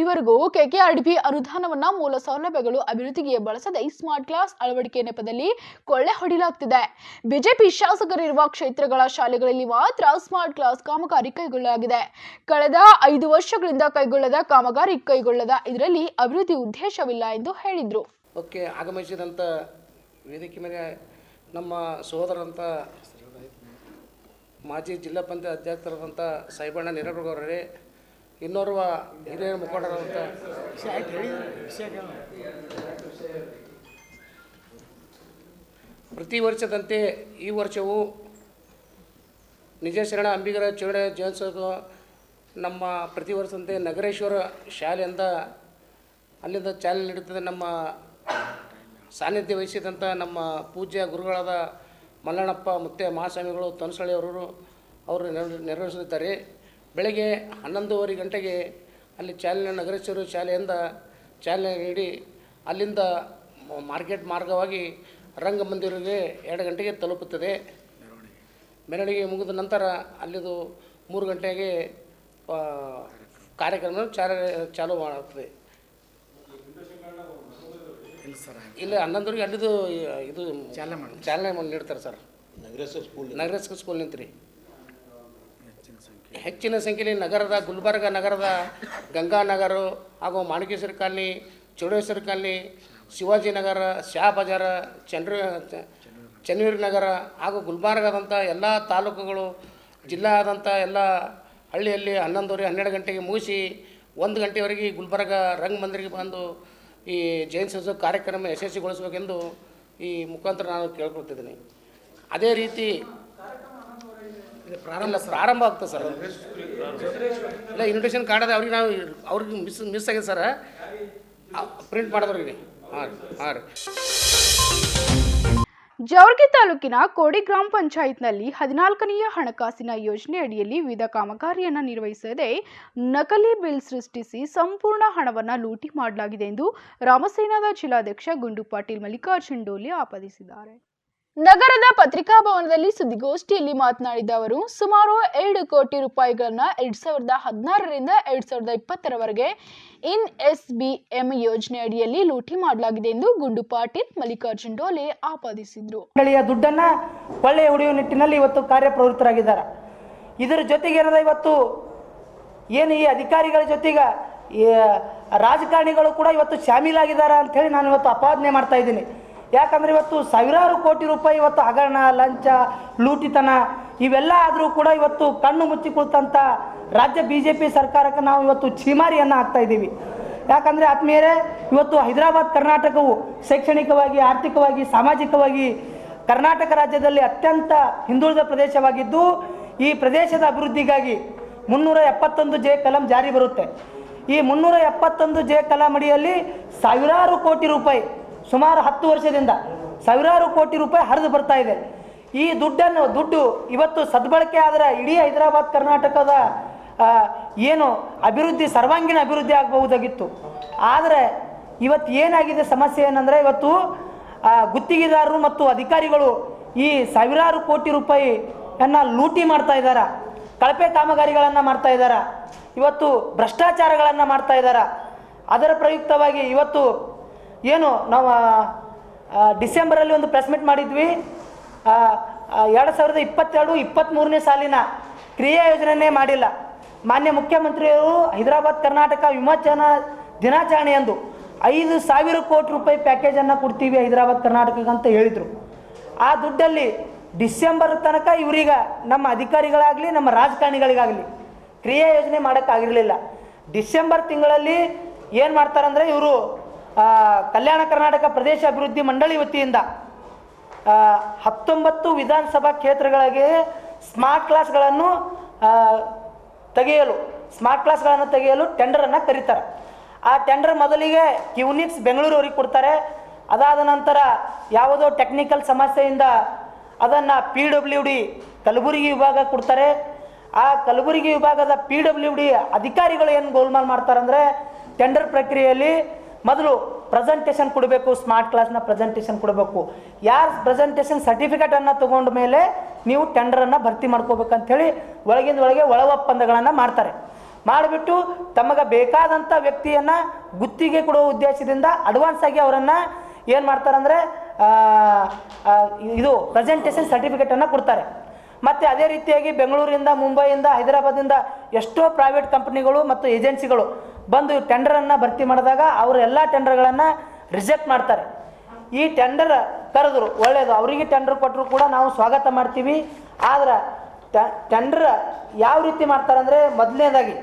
ಇವರಿಗೂ ಕೆಕೆಆರ್ಡಿಬಿ ಅನುದಾನವನ್ನ ಮೂಲ ಸೌಲಭ್ಯಗಳು ಅಭಿವೃದ್ಧಿಗೆ ಬಳಸದೆ ಸ್ಮಾರ್ಟ್ ಕ್ಲಾಸ್ ಅಳವಡಿಕೆ ನೆಪದಲ್ಲಿ ಕೊಳ್ಳೆ ಹೊಡೆಯಲಾಗುತ್ತಿದೆ. ಬಿಜೆಪಿ ಶಾಸಕರಿರುವ ಕ್ಷೇತ್ರಗಳ ಶಾಲೆಗಳಲ್ಲಿ ಮಾತ್ರ ಸ್ಮಾರ್ಟ್ ಕ್ಲಾಸ್ ಕಾಮಗಾರಿ ಕೈಗೊಳ್ಳಲಾಗಿದೆ. ಕಳೆದ 5 ವರ್ಷಗಳಿಂದ ಕೈಗೊಳ್ಳದ ಕಾಮಗಾರಿ ಕೈಗೊಳ್ಳದ ಇದರಲ್ಲಿ ಅಭಿವೃದ್ಧಿ ಉದ್ದೇಶವಿಲ್ಲ ಎಂದು ಹೇಳಿದರು. ಓಕೆ, ಆಗಮಿಸಿದಂಥ ವೇದಿಕೆ ಮೇಲೆ ನಮ್ಮ ಸಹೋದರಂಥ ಮಾಜಿ ಜಿಲ್ಲಾ ಪಂಚಾಯತ್ ಅಧ್ಯಕ್ಷರಾದಂಥ ಸೈಬಣ್ಣ ನಿರಗರವರೇ, ಇನ್ನೋರ್ವ ಹಿರಿಯ ಮುಖಂಡರಾದಂಥ ಪ್ರತಿ ವರ್ಷದಂತೆ ಈ ವರ್ಷವೂ ನಿಜ ಶರಣ ಅಂಬಿಗರ ಚೌಡ ಜಯೋತ್ಸವ ನಮ್ಮ ಪ್ರತಿ ವರ್ಷದಂತೆ ನಗರೇಶ್ವರ ಶಾಲೆಯಿಂದ ಅಲ್ಲಿಂದ ಚಾಲನೆ ನೀಡುತ್ತದೆ. ನಮ್ಮ ಸಾನ್ನಿಧ್ಯ ವಹಿಸಿದಂಥ ನಮ್ಮ ಪೂಜ್ಯ ಗುರುಗಳಾದ ಮಲ್ಲಣ್ಣಪ್ಪ ಮುತ್ತೆ ಮಹಾಸ್ವಾಮಿಗಳು ತೊನಸಳ್ಳಿಯವರು ಅವರು ನೆರವೇರಿಸುತ್ತಾರೆ. ಬೆಳಗ್ಗೆ 11:30 ಗಂಟೆಗೆ ಅಲ್ಲಿ ಚಾಲನೆ ನಗರೇಶ್ವರ ಶಾಲೆಯಿಂದ ಚಾಲನೆ ನೀಡಿ ಅಲ್ಲಿಂದ ಮಾರ್ಕೆಟ್ ಮಾರ್ಗವಾಗಿ ರಂಗಮಂದಿರಕ್ಕೆ 2 ಗಂಟೆಗೆ ತಲುಪುತ್ತದೆ. ಮೆರವಣಿಗೆ ಮುಗಿದ ನಂತರ ಅಲ್ಲಿದು 3 ಗಂಟೆಗೆ ಕಾರ್ಯಕ್ರಮ ಚಾಲೂ ಮಾಡುತ್ತದೆ. ಇಲ್ಲ 11 ಗಂಟೆಗೆ ಅಲ್ಲಿದು ಇದು ಚಾಲನೆ ನೀಡ್ತಾರೆ ಸರ್. ನಗರೇಶ್ವರ ಸ್ಕೂಲ್ ನಿಂತ್ರಿ ಹೆಚ್ಚಿನ ಸಂಖ್ಯೆಯಲ್ಲಿ ನಗರದ ಗುಲ್ಬರ್ಗ ನಗರದ ಗಂಗಾನಗರ ಹಾಗೂ ಮಾಣಿಕೇಶ್ವರ ಕಾಲನಿ, ಚೌಡೇಶ್ವರ ಕಾಲನಿ, ಶಿವಾಜಿನಗರ, ಶಾ ಬಜಾರ, ಚನ್ನವೀರ ನಗರ ಹಾಗೂ ಗುಲ್ಬರ್ಗದಂಥ ಎಲ್ಲ ತಾಲೂಕುಗಳು, ಜಿಲ್ಲಾ ಆದಂಥ ಎಲ್ಲ ಹಳ್ಳಿಯಲ್ಲಿ 11:30 12 ಗಂಟೆಗೆ ಮುಗಿಸಿ 1 ಗಂಟೆವರೆಗೆ ಗುಲ್ಬರ್ಗ ರಂಗಮಂದಿರಿಗೆ ಬಂದು ಈ ಜಯಂತ್ಯೋತ್ಸವ ಕಾರ್ಯಕ್ರಮ ಯಶಸ್ವಿಗೊಳಿಸಬೇಕೆಂದು ಈ ಮುಖಾಂತರ ನಾನು ಕೇಳ್ಕೊಳ್ತಿದ್ದೀನಿ. ಅದೇ ರೀತಿ ಪ್ರಾರಂಭ ಆಗ್ತದೆ ಸರ್. ಇಲ್ಲ ಇನ್ವಿಟೇಷನ್ ಕಾರ್ಡ್ ಅದ ಅವ್ರಿಗೆ ನಾವು ಅವ್ರಿಗೆ ಮಿಸ್ ಆಗಿದೆ ಸರ್, ಪ್ರಿಂಟ್ ಮಾಡೋದ್ರಿಗೆ. ಹಾಂ ರೀ. ಜವರ್ಗಿ ತಾಲೂಕಿನ ಕೋಡಿ ಗ್ರಾಮ ಪಂಚಾಯತ್ನಲ್ಲಿ 14ನೆಯ ಹಣಕಾಸಿನ ಯೋಜನೆ ಅಡಿಯಲ್ಲಿ ವಿವಿಧ ಕಾಮಗಾರಿಯನ್ನು ನಿರ್ವಹಿಸದೆ ನಕಲಿ ಬಿಲ್ ಸೃಷ್ಟಿಸಿ ಸಂಪೂರ್ಣ ಹಣವನ್ನು ಲೂಟಿ ಮಾಡಲಾಗಿದೆ ಎಂದು ರಾಮಸೇನಾದ ಜಿಲ್ಲಾಧ್ಯಕ್ಷ ಗುಂಡು ಪಾಟೀಲ್ ಮಲ್ಲಿಕಾರ್ಜುನ್ ಡೋಲಿ ಆಪಾದಿಸಿದ್ದಾರೆ. ನಗರದ ಪತ್ರಿಕಾ ಭವನದಲ್ಲಿ ಸುದ್ದಿಗೋಷ್ಠಿಯಲ್ಲಿ ಮಾತನಾಡಿದ ಅವರು, ಸುಮಾರು 2 ಕೋಟಿ ರೂಪಾಯಿಗಳನ್ನು 2016ರಿಂದ 2020ರವರೆಗೆ NSBM ಯೋಜನೆ ಅಡಿಯಲ್ಲಿ ಲೂಟಿ ಮಾಡಲಾಗಿದೆ ಎಂದು ಗುಂಡು ಪಾಟೀಲ್ ಮಲ್ಲಿಕಾರ್ಜುನ್ ಡೋಲೆ ಆಪಾದಿಸಿದರು. ದುಡ್ಡನ್ನ ಕೊಳ್ಳೆ ಹೊಡೆಯುವ ನಿಟ್ಟಿನಲ್ಲಿ ಇವತ್ತು ಕಾರ್ಯಪ್ರವೃತ್ತರಾಗಿದ್ದಾರೆ. ಇದರ ಜೊತೆಗೆ ಏನದ ಇವತ್ತು ಏನು ಈ ಅಧಿಕಾರಿಗಳ ಜೊತೆಗೆ ರಾಜಕಾರಣಿಗಳು ಕೂಡ ಇವತ್ತು ಶಾಮೀಲಾಗಿದ್ದಾರೆ ಅಂತ ಹೇಳಿ ನಾನು ಇವತ್ತು ಅಪಾದನೆ ಮಾಡ್ತಾ ಇದ್ದೀನಿ. ಯಾಕಂದರೆ ಇವತ್ತು ಸಾವಿರಾರು ಕೋಟಿ ರೂಪಾಯಿ ಇವತ್ತು ಹಗರಣ, ಲಂಚ, ಲೂಟಿತನ ಇವೆಲ್ಲ ಆದರೂ ಕೂಡ ಇವತ್ತು ಕಣ್ಣು ಮುಚ್ಚಿಕೊಳ್ತಂಥ ರಾಜ್ಯ BJP ಸರ್ಕಾರಕ್ಕೆ ನಾವು ಇವತ್ತು ಛೀಮಾರಿಯನ್ನು ಹಾಕ್ತಾ ಇದ್ದೀವಿ. ಯಾಕಂದರೆ ಆತ್ಮೀಯರೇ, ಇವತ್ತು ಹೈದರಾಬಾದ್ ಕರ್ನಾಟಕವು ಶೈಕ್ಷಣಿಕವಾಗಿ, ಆರ್ಥಿಕವಾಗಿ, ಸಾಮಾಜಿಕವಾಗಿ ಕರ್ನಾಟಕ ರಾಜ್ಯದಲ್ಲಿ ಅತ್ಯಂತ ಹಿಂದುಳಿದ ಪ್ರದೇಶವಾಗಿದ್ದು, ಈ ಪ್ರದೇಶದ ಅಭಿವೃದ್ಧಿಗಾಗಿ 371 ಜೆ ಕಲಂ ಜಾರಿ ಬರುತ್ತೆ. ಈ 371 ಜೆ ಕಲಂ ಅಡಿಯಲ್ಲಿ ಸಾವಿರಾರು ಕೋಟಿ ರೂಪಾಯಿ ಸುಮಾರು 10 ವರ್ಷದಿಂದ ಸಾವಿರಾರು ಕೋಟಿ ರೂಪಾಯಿ ಹರಿದು ಬರ್ತಾ ಇದೆ. ಈ ದುಡ್ಡು ಇವತ್ತು ಸದ್ಬಳಕೆ ಆದರೆ ಇಡೀ ಹೈದರಾಬಾದ್ ಕರ್ನಾಟಕದ ಏನು ಅಭಿವೃದ್ಧಿ, ಸರ್ವಾಂಗೀಣ ಅಭಿವೃದ್ಧಿ ಆಗಬಹುದಾಗಿತ್ತು. ಆದರೆ ಇವತ್ತು ಏನಾಗಿದೆ ಸಮಸ್ಯೆ ಏನಂದರೆ, ಇವತ್ತು ಗುತ್ತಿಗೆದಾರರು ಮತ್ತು ಅಧಿಕಾರಿಗಳು ಈ ಸಾವಿರಾರು ಕೋಟಿ ರೂಪಾಯಿಯನ್ನು ಲೂಟಿ ಮಾಡ್ತಾ ಇದ್ದಾರೆ, ಕಳಪೆ ಕಾಮಗಾರಿಗಳನ್ನು ಮಾಡ್ತಾ ಇದ್ದಾರೆ, ಇವತ್ತು ಭ್ರಷ್ಟಾಚಾರಗಳನ್ನು ಮಾಡ್ತಾ ಇದ್ದಾರೆ. ಅದರ ಪ್ರಯುಕ್ತವಾಗಿ ಇವತ್ತು ಏನು ನಾವು ಡಿಸೆಂಬರಲ್ಲಿ ಒಂದು ಪ್ರೆಸ್ ಮೀಟ್ ಮಾಡಿದ್ವಿ. 2022-23ನೇ ಸಾಲಿನ ಕ್ರಿಯಾ ಯೋಜನೆ ಮಾಡಿಲ್ಲ. ಮಾನ್ಯ ಮುಖ್ಯಮಂತ್ರಿಯವರು ಹೈದರಾಬಾದ್ ಕರ್ನಾಟಕ ವಿಮೋಚನಾ ದಿನಾಚರಣೆಯಂದು 5,000 ಕೋಟಿ ರೂಪಾಯಿ ಪ್ಯಾಕೇಜನ್ನು ಕೊಡ್ತೀವಿ ಹೈದರಾಬಾದ್ ಕರ್ನಾಟಕಕ್ಕೆ ಅಂತ ಹೇಳಿದರು. ಆ ದುಡ್ಡಲ್ಲಿ ಡಿಸೆಂಬರ್ ತನಕ ಇವರೀಗ ನಮ್ಮ ಅಧಿಕಾರಿಗಳಾಗಲಿ ನಮ್ಮ ರಾಜಕಾರಣಿಗಳಿಗಾಗಲಿ ಕ್ರಿಯಾ ಯೋಜನೆ ಮಾಡೋಕ್ಕಾಗಿರಲಿಲ್ಲ. ಡಿಸೆಂಬರ್ ತಿಂಗಳಲ್ಲಿ ಏನು ಮಾಡ್ತಾರಂದರೆ, ಇವರು ಕಲ್ಯಾಣ ಕರ್ನಾಟಕ ಪ್ರದೇಶ ಅಭಿವೃದ್ಧಿ ಮಂಡಳಿ ವತಿಯಿಂದ 19 ವಿಧಾನಸಭಾ ಕ್ಷೇತ್ರಗಳಿಗೆ ಸ್ಮಾರ್ಟ್ ಕ್ಲಾಸ್ಗಳನ್ನು ತೆಗೆಯಲು ಟೆಂಡರನ್ನು ಕರೀತಾರೆ. ಆ ಟೆಂಡರ್ ಮೊದಲಿಗೆ ಕ್ಯೂನಿಕ್ಸ್ ಬೆಂಗಳೂರವರಿಗೆ ಕೊಡ್ತಾರೆ. ಅದಾದ ನಂತರ ಯಾವುದೋ ಟೆಕ್ನಿಕಲ್ ಸಮಸ್ಯೆಯಿಂದ ಅದನ್ನು PWD ಕಲಬುರಗಿ ವಿಭಾಗ ಕೊಡ್ತಾರೆ. ಆ ಕಲಬುರಗಿ ವಿಭಾಗದ PWD ಅಧಿಕಾರಿಗಳು ಏನು ಗೋಲ್ಮಾಲ್ ಮಾಡ್ತಾರಂದರೆ, ಟೆಂಡರ್ ಪ್ರಕ್ರಿಯೆಯಲ್ಲಿ ಮೊದಲು ಪ್ರೆಸೆಂಟೇಷನ್ ಕೊಡಬೇಕು, ಸ್ಮಾರ್ಟ್ ಕ್ಲಾಸ್ನ ಪ್ರೆಸೆಂಟೇಷನ್ ಕೊಡಬೇಕು. ಯಾರು ಪ್ರೆಸೆಂಟೇಷನ್ ಸರ್ಟಿಫಿಕೇಟನ್ನು ತೊಗೊಂಡ ಮೇಲೆ ನೀವು ಟೆಂಡರನ್ನು ಭರ್ತಿ ಮಾಡ್ಕೋಬೇಕಂಥೇಳಿ ಒಳಗಿಂದ ಒಳಗೆ ಒಳ ಒಪ್ಪಂದಗಳನ್ನು ಮಾಡ್ತಾರೆ. ಮಾಡಿಬಿಟ್ಟು ತಮಗೆ ಬೇಕಾದಂಥ ವ್ಯಕ್ತಿಯನ್ನು ಗುತ್ತಿಗೆ ಕೊಡುವ ಉದ್ದೇಶದಿಂದ ಅಡ್ವಾನ್ಸ್ ಆಗಿ ಅವರನ್ನು ಏನು ಮಾಡ್ತಾರಂದರೆ ಇದು ಪ್ರೆಸೆಂಟೇಷನ್ ಸರ್ಟಿಫಿಕೇಟನ್ನು ಕೊಡ್ತಾರೆ. ಮತ್ತು ಅದೇ ರೀತಿಯಾಗಿ ಬೆಂಗಳೂರಿಂದ, ಮುಂಬೈಯಿಂದ, ಹೈದರಾಬಾದಿಂದ ಎಷ್ಟೋ ಪ್ರೈವೇಟ್ ಕಂಪ್ನಿಗಳು ಮತ್ತು ಏಜೆನ್ಸಿಗಳು ಬಂದು ಟೆಂಡರನ್ನು ಭರ್ತಿ ಮಾಡಿದಾಗ ಅವರು ಎಲ್ಲ ಟೆಂಡರ್ಗಳನ್ನು ರಿಜೆಕ್ಟ್ ಮಾಡ್ತಾರೆ. ಈ ಟೆಂಡರ್ ಕರೆದ್ರು ಒಳ್ಳೆಯದು, ಅವರಿಗೆ ಟೆಂಡರ್ ಕೊಟ್ಟರು ಕೂಡ ನಾವು ಸ್ವಾಗತ ಮಾಡ್ತೀವಿ. ಆದರೆ ಟೆಂಡರ್ ಯಾವ ರೀತಿ ಮಾಡ್ತಾರಂದರೆ, ಮೊದಲನೇದಾಗಿ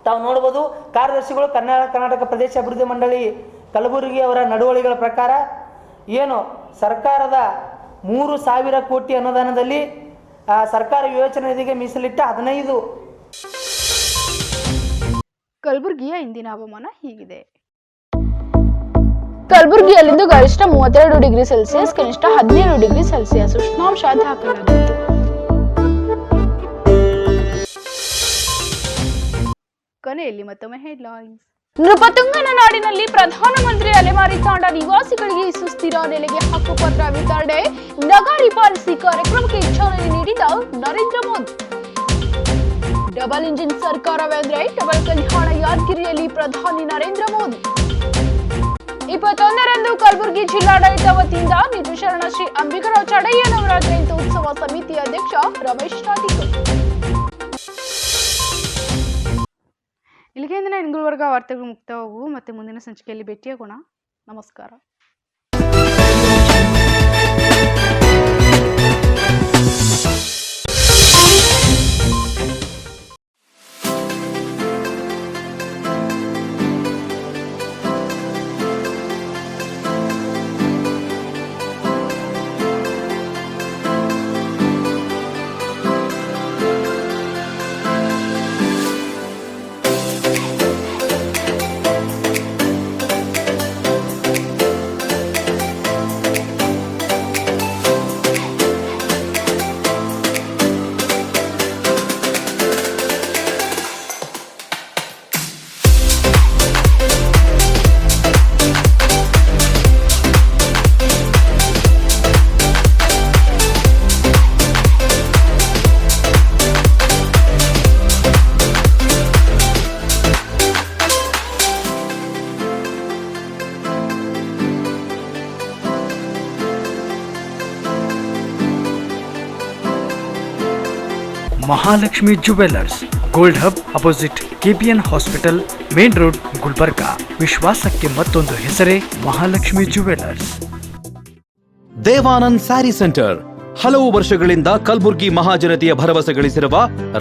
ತಾವು ನೋಡ್ಬೋದು, ಕಾರ್ಯದರ್ಶಿಗಳು ಕರ್ನಾಟಕ ಪ್ರದೇಶ ಅಭಿವೃದ್ಧಿ ಮಂಡಳಿ ಕಲಬುರಗಿ ಅವರ ನಡವಳಿಗಳ ಪ್ರಕಾರ ಏನು ಸರ್ಕಾರದ 3,000 ಕೋಟಿ ಅನುದಾನದಲ್ಲಿ ಸರ್ಕಾರ ಯೋಜನೆ ನಿಧಿಗೆ ಮೀಸಲಿಟ್ಟ 15. ಕಲಬುರಗಿಯ ಇಂದಿನ ಹವಾಮಾನ ಹೀಗಿದೆ. ಕಲಬುರಗಿಯಲ್ಲಿಂದು ಗರಿಷ್ಠ 32 ಡಿಗ್ರಿ ಸೆಲ್ಸಿಯಸ್, ಕನಿಷ್ಠ 17 ಡಿಗ್ರಿ ಸೆಲ್ಸಿಯಸ್ ಉಷ್ಣಾಂಶ ದಾಖಲಾಗಿತ್ತು. ಕೊನೆಯಲ್ಲಿ ಮತ್ತೊಮ್ಮೆ ಹೆಡ್ಲೈನ್ಸ್. ನೃಪತುಂಗನ ನಾಡಿನಲ್ಲಿ ಪ್ರಧಾನಮಂತ್ರಿ ಅಲೆಮಾರಿ ತಾಂಡ ನಿವಾಸಿಗಳಿಗೆ ಸುಸ್ಥಿರ ನೆಲೆಗೆ ಹಕ್ಕುಪತ್ರ ವಿತರಣೆ, ನಗಾರಿ ಪಾಲಿಸಿ ಕಾರ್ಯಕ್ರಮಕ್ಕೆ ಚಾಲನೆ ನೀಡಿದ ನರೇಂದ್ರ ಮೋದಿ. ಡಬಲ್ ಇಂಜಿನ್ ಸರ್ಕಾರವೆಂದರೆ ಡಬಲ್ ಕಲ್ಯಾಣ, ಯಾದಗಿರಿಯಲ್ಲಿ ಪ್ರಧಾನಿ ನರೇಂದ್ರ ಮೋದಿ. 21ರಂದು ಇಂದು ಕಲಬುರಗಿ ಜಿಲ್ಲಾಡಳಿತ ವತಿಯಿಂದ ನಿಜಶರಣ ಶ್ರೀ ಅಂಬಿಗರಾವ್ ಚಡಯ್ಯನವರ ಜಯಂತಿ ಉತ್ಸವ ಸಮಿತಿ ಅಧ್ಯಕ್ಷ ರಮೇಶ್ ರಾಠಿಕರ್. ಇಲ್ಲಿಗೆ ಇಂದಿನ ಗುಲ್ಬರ್ಗ ವಾರ್ತೆಗಳು ಮುಕ್ತವಾಗುವು. ಮತ್ತೆ ಮುಂದಿನ ಸಂಚಿಕೆಯಲ್ಲಿ ಭೇಟಿಯಾಗೋಣ. ನಮಸ್ಕಾರ. Mahalakshmi jewellers, gold hub opposite KPN hospital, main road, Gulbarga. ವಿಶ್ವಾಸಕ್ಕೆ ಮತ್ತೊಂದು ಹೆಸರೇ ಮಹಾಲಕ್ಷ್ಮಿ ಜುವೆಲ್ಲರ್ಸ್. ದೇವಾನಂದ್ ಸ್ಯಾರಿ ಸೆಂಟರ್ ಹಲವು ವರ್ಷಗಳಿಂದ ಕಲಬುರ್ಗಿ ಮಹಾಜನತೆಯ ಭರವಸೆ ಗಳಿಸಿರುವ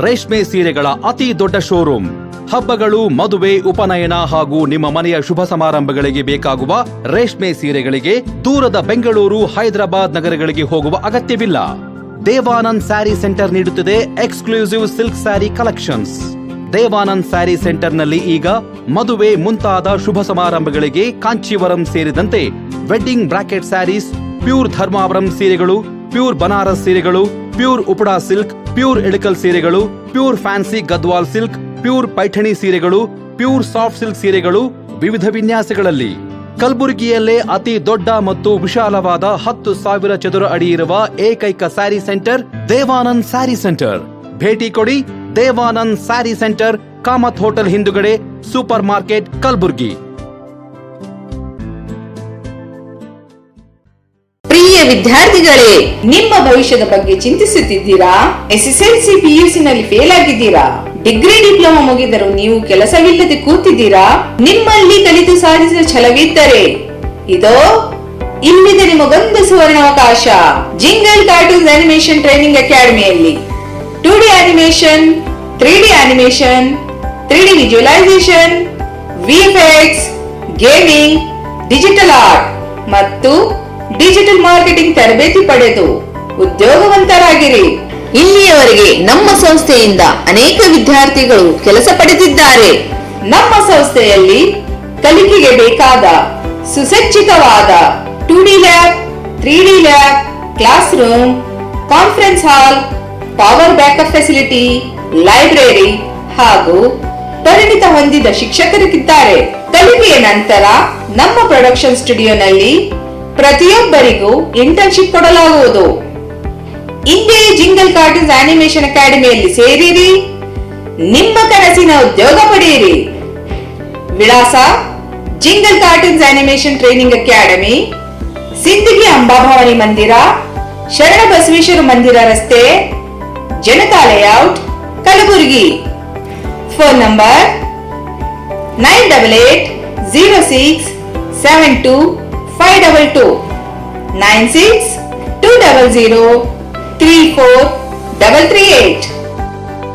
ರೇಷ್ಮೆ ಸೀರೆಗಳ ಅತಿ ದೊಡ್ಡ ಶೋರೂಮ್. ಹಬ್ಬಗಳು, ಮದುವೆ, ಉಪನಯನ ಹಾಗೂ ನಿಮ್ಮ ಮನೆಯ ಶುಭ ಸಮಾರಂಭಗಳಿಗೆ ಬೇಕಾಗುವ ರೇಷ್ಮೆ ಸೀರೆಗಳಿಗೆ ದೂರದ ಬೆಂಗಳೂರು, ಹೈದರಾಬಾದ್ ನಗರಗಳಿಗೆ ಹೋಗುವ ಅಗತ್ಯವಿಲ್ಲ. ದೇವಾನಂದ್ ಸ್ಯಾರಿ ಸೆಂಟರ್ ನೀಡುತ್ತಿದೆ exclusive silk sari collections. Devanand sari ಸೆಂಟರ್ನಲ್ಲಿ ಈಗ ಮದುವೆ ಮುಂತಾದ ಶುಭ ಸಮಾರಂಭಗಳಿಗೆ ಕಾಂಚೀವರಂ ಸೇರಿದಂತೆ wedding brocade saris, pure Dharmavaram ಸೀರೆಗಳು, ಪ್ಯೂರ್ ಬನಾರಸ್ ಸೀರೆಗಳು, pure Uppada silk, pure Ilkal ಸೀರೆಗಳು, pure fancy Gadwal silk, pure Paithani ಸೀರೆಗಳು, ಪ್ಯೂರ್ ಸಾಫ್ಟ್ ಸಿಲ್ಕ್ ಸೀರೆಗಳು ವಿವಿಧ ವಿನ್ಯಾಸಗಳಲ್ಲಿ. ಕಲಬುರಗಿಯಲ್ಲೇ ಅತಿ ದೊಡ್ಡ ಮತ್ತು ವಿಶಾಲವಾದ 10,000 ಚದುರ ಅಡಿ ಇರುವ ಏಕೈಕ ಸ್ಯಾರಿ ಸೆಂಟರ್ ದೇವಾನಂದ್ ಸ್ಯಾರಿ ಸೆಂಟರ್. ಭೇಟಿ ಕೊಡಿ. ದೇವಾನಂದ್ ಸ್ಯಾರಿ ಸೆಂಟರ್, ಕಾಮತ್ ಹೋಟೆಲ್ ಹಿಂದುಗಡೆ, ಸೂಪರ್ ಮಾರ್ಕೆಟ್, ಕಲಬುರಗಿ. ಪ್ರಿಯ ವಿದ್ಯಾರ್ಥಿಗಳೇ, ನಿಮ್ಮ ಭವಿಷ್ಯದ ಬಗ್ಗೆ ಚಿಂತಿಸುತ್ತಿದ್ದೀರಾ? SSLC PUC ನಲ್ಲಿ ಫೇಲ್ ಆಗಿದ್ದೀರಾ? ಡಿಗ್ರಿ ಡಿಪ್ಲೊಮಾ ಮುಗಿದರೂ ನೀವು ಕೆಲಸವಿಲ್ಲದೆ ಕೂತಿದ್ದೀರಾ? ನಿಮ್ಮಲ್ಲಿ ಕಲಿತು ಸಾಧಿಸಿದ ಛಲವಿದ್ದರೆ ಇದೋ ಇಲ್ಲಿದೆ ನಿಮಗೊಂದು ಸುವರ್ಣಾವಕಾಶ. ಜಿಂಗಲ್ ಕಾರ್ಟೂನ್ಸ್ ಅನಿಮೇಷನ್ ಟ್ರೈನಿಂಗ್ ಅಕಾಡೆಮಿಯಲ್ಲಿ 2D animation, 3D animation, 3D visualisation, VFX, gaming, digital art ಮತ್ತು ಡಿಜಿಟಲ್ ಮಾರ್ಕೆಟಿಂಗ್ ತರಬೇತಿ ಪಡೆದು ಉದ್ಯೋಗವಂತರಾಗಿರಿ. ಇಲ್ಲಿಯವರೆಗೆ ನಮ್ಮ ಸಂಸ್ಥೆಯಿಂದ ಅನೇಕ ವಿದ್ಯಾರ್ಥಿಗಳು ಕೆಲಸ ಪಡೆದಿದ್ದಾರೆ. ನಮ್ಮ ಸಂಸ್ಥೆಯಲ್ಲಿ ಕಲಿಕೆಗೆ ಬೇಕಾದ ಸುಸಜ್ಜಿತವಾದ 2D lab, 3D lab, class room, conference hall, power backup facility, library ಹಾಗೂ ಪರಿಣಿತ ಹೊಂದಿದ ಶಿಕ್ಷಕರಿದ್ದಾರೆ. ಕಲಿಕೆಯ ನಂತರ ನಮ್ಮ ಪ್ರೊಡಕ್ಷನ್ ಸ್ಟುಡಿಯೋನಲ್ಲಿ ಪ್ರತಿಯೊಬ್ಬರಿಗೂ ಇಂಟರ್ನ್ಶಿಪ್ ಕೊಡಲಾಗುವುದು. ಇಂದೇ ಜಿಂಗಲ್ ಕಾರ್ಟೂನ್ಸ್ ಅನಿಮೇಷನ್ ಅಕಾಡೆಮಿಯಲ್ಲಿ ಸೇರಿರಿ, ನಿಮ್ಮ ಕನಸಿನ ಉದ್ಯೋಗ ಪಡೆಯಿರಿ. ವಿಳಾಸ: jingle cartoons animation training academy, Sindagi Amba Bhavani ಮಂದಿರ, ಶರಣ ಬಸವೇಶ್ವರ ಮಂದಿರ ರಸ್ತೆ, Janata layout, Kalaburagi. Phone number 9806722522 9620034338.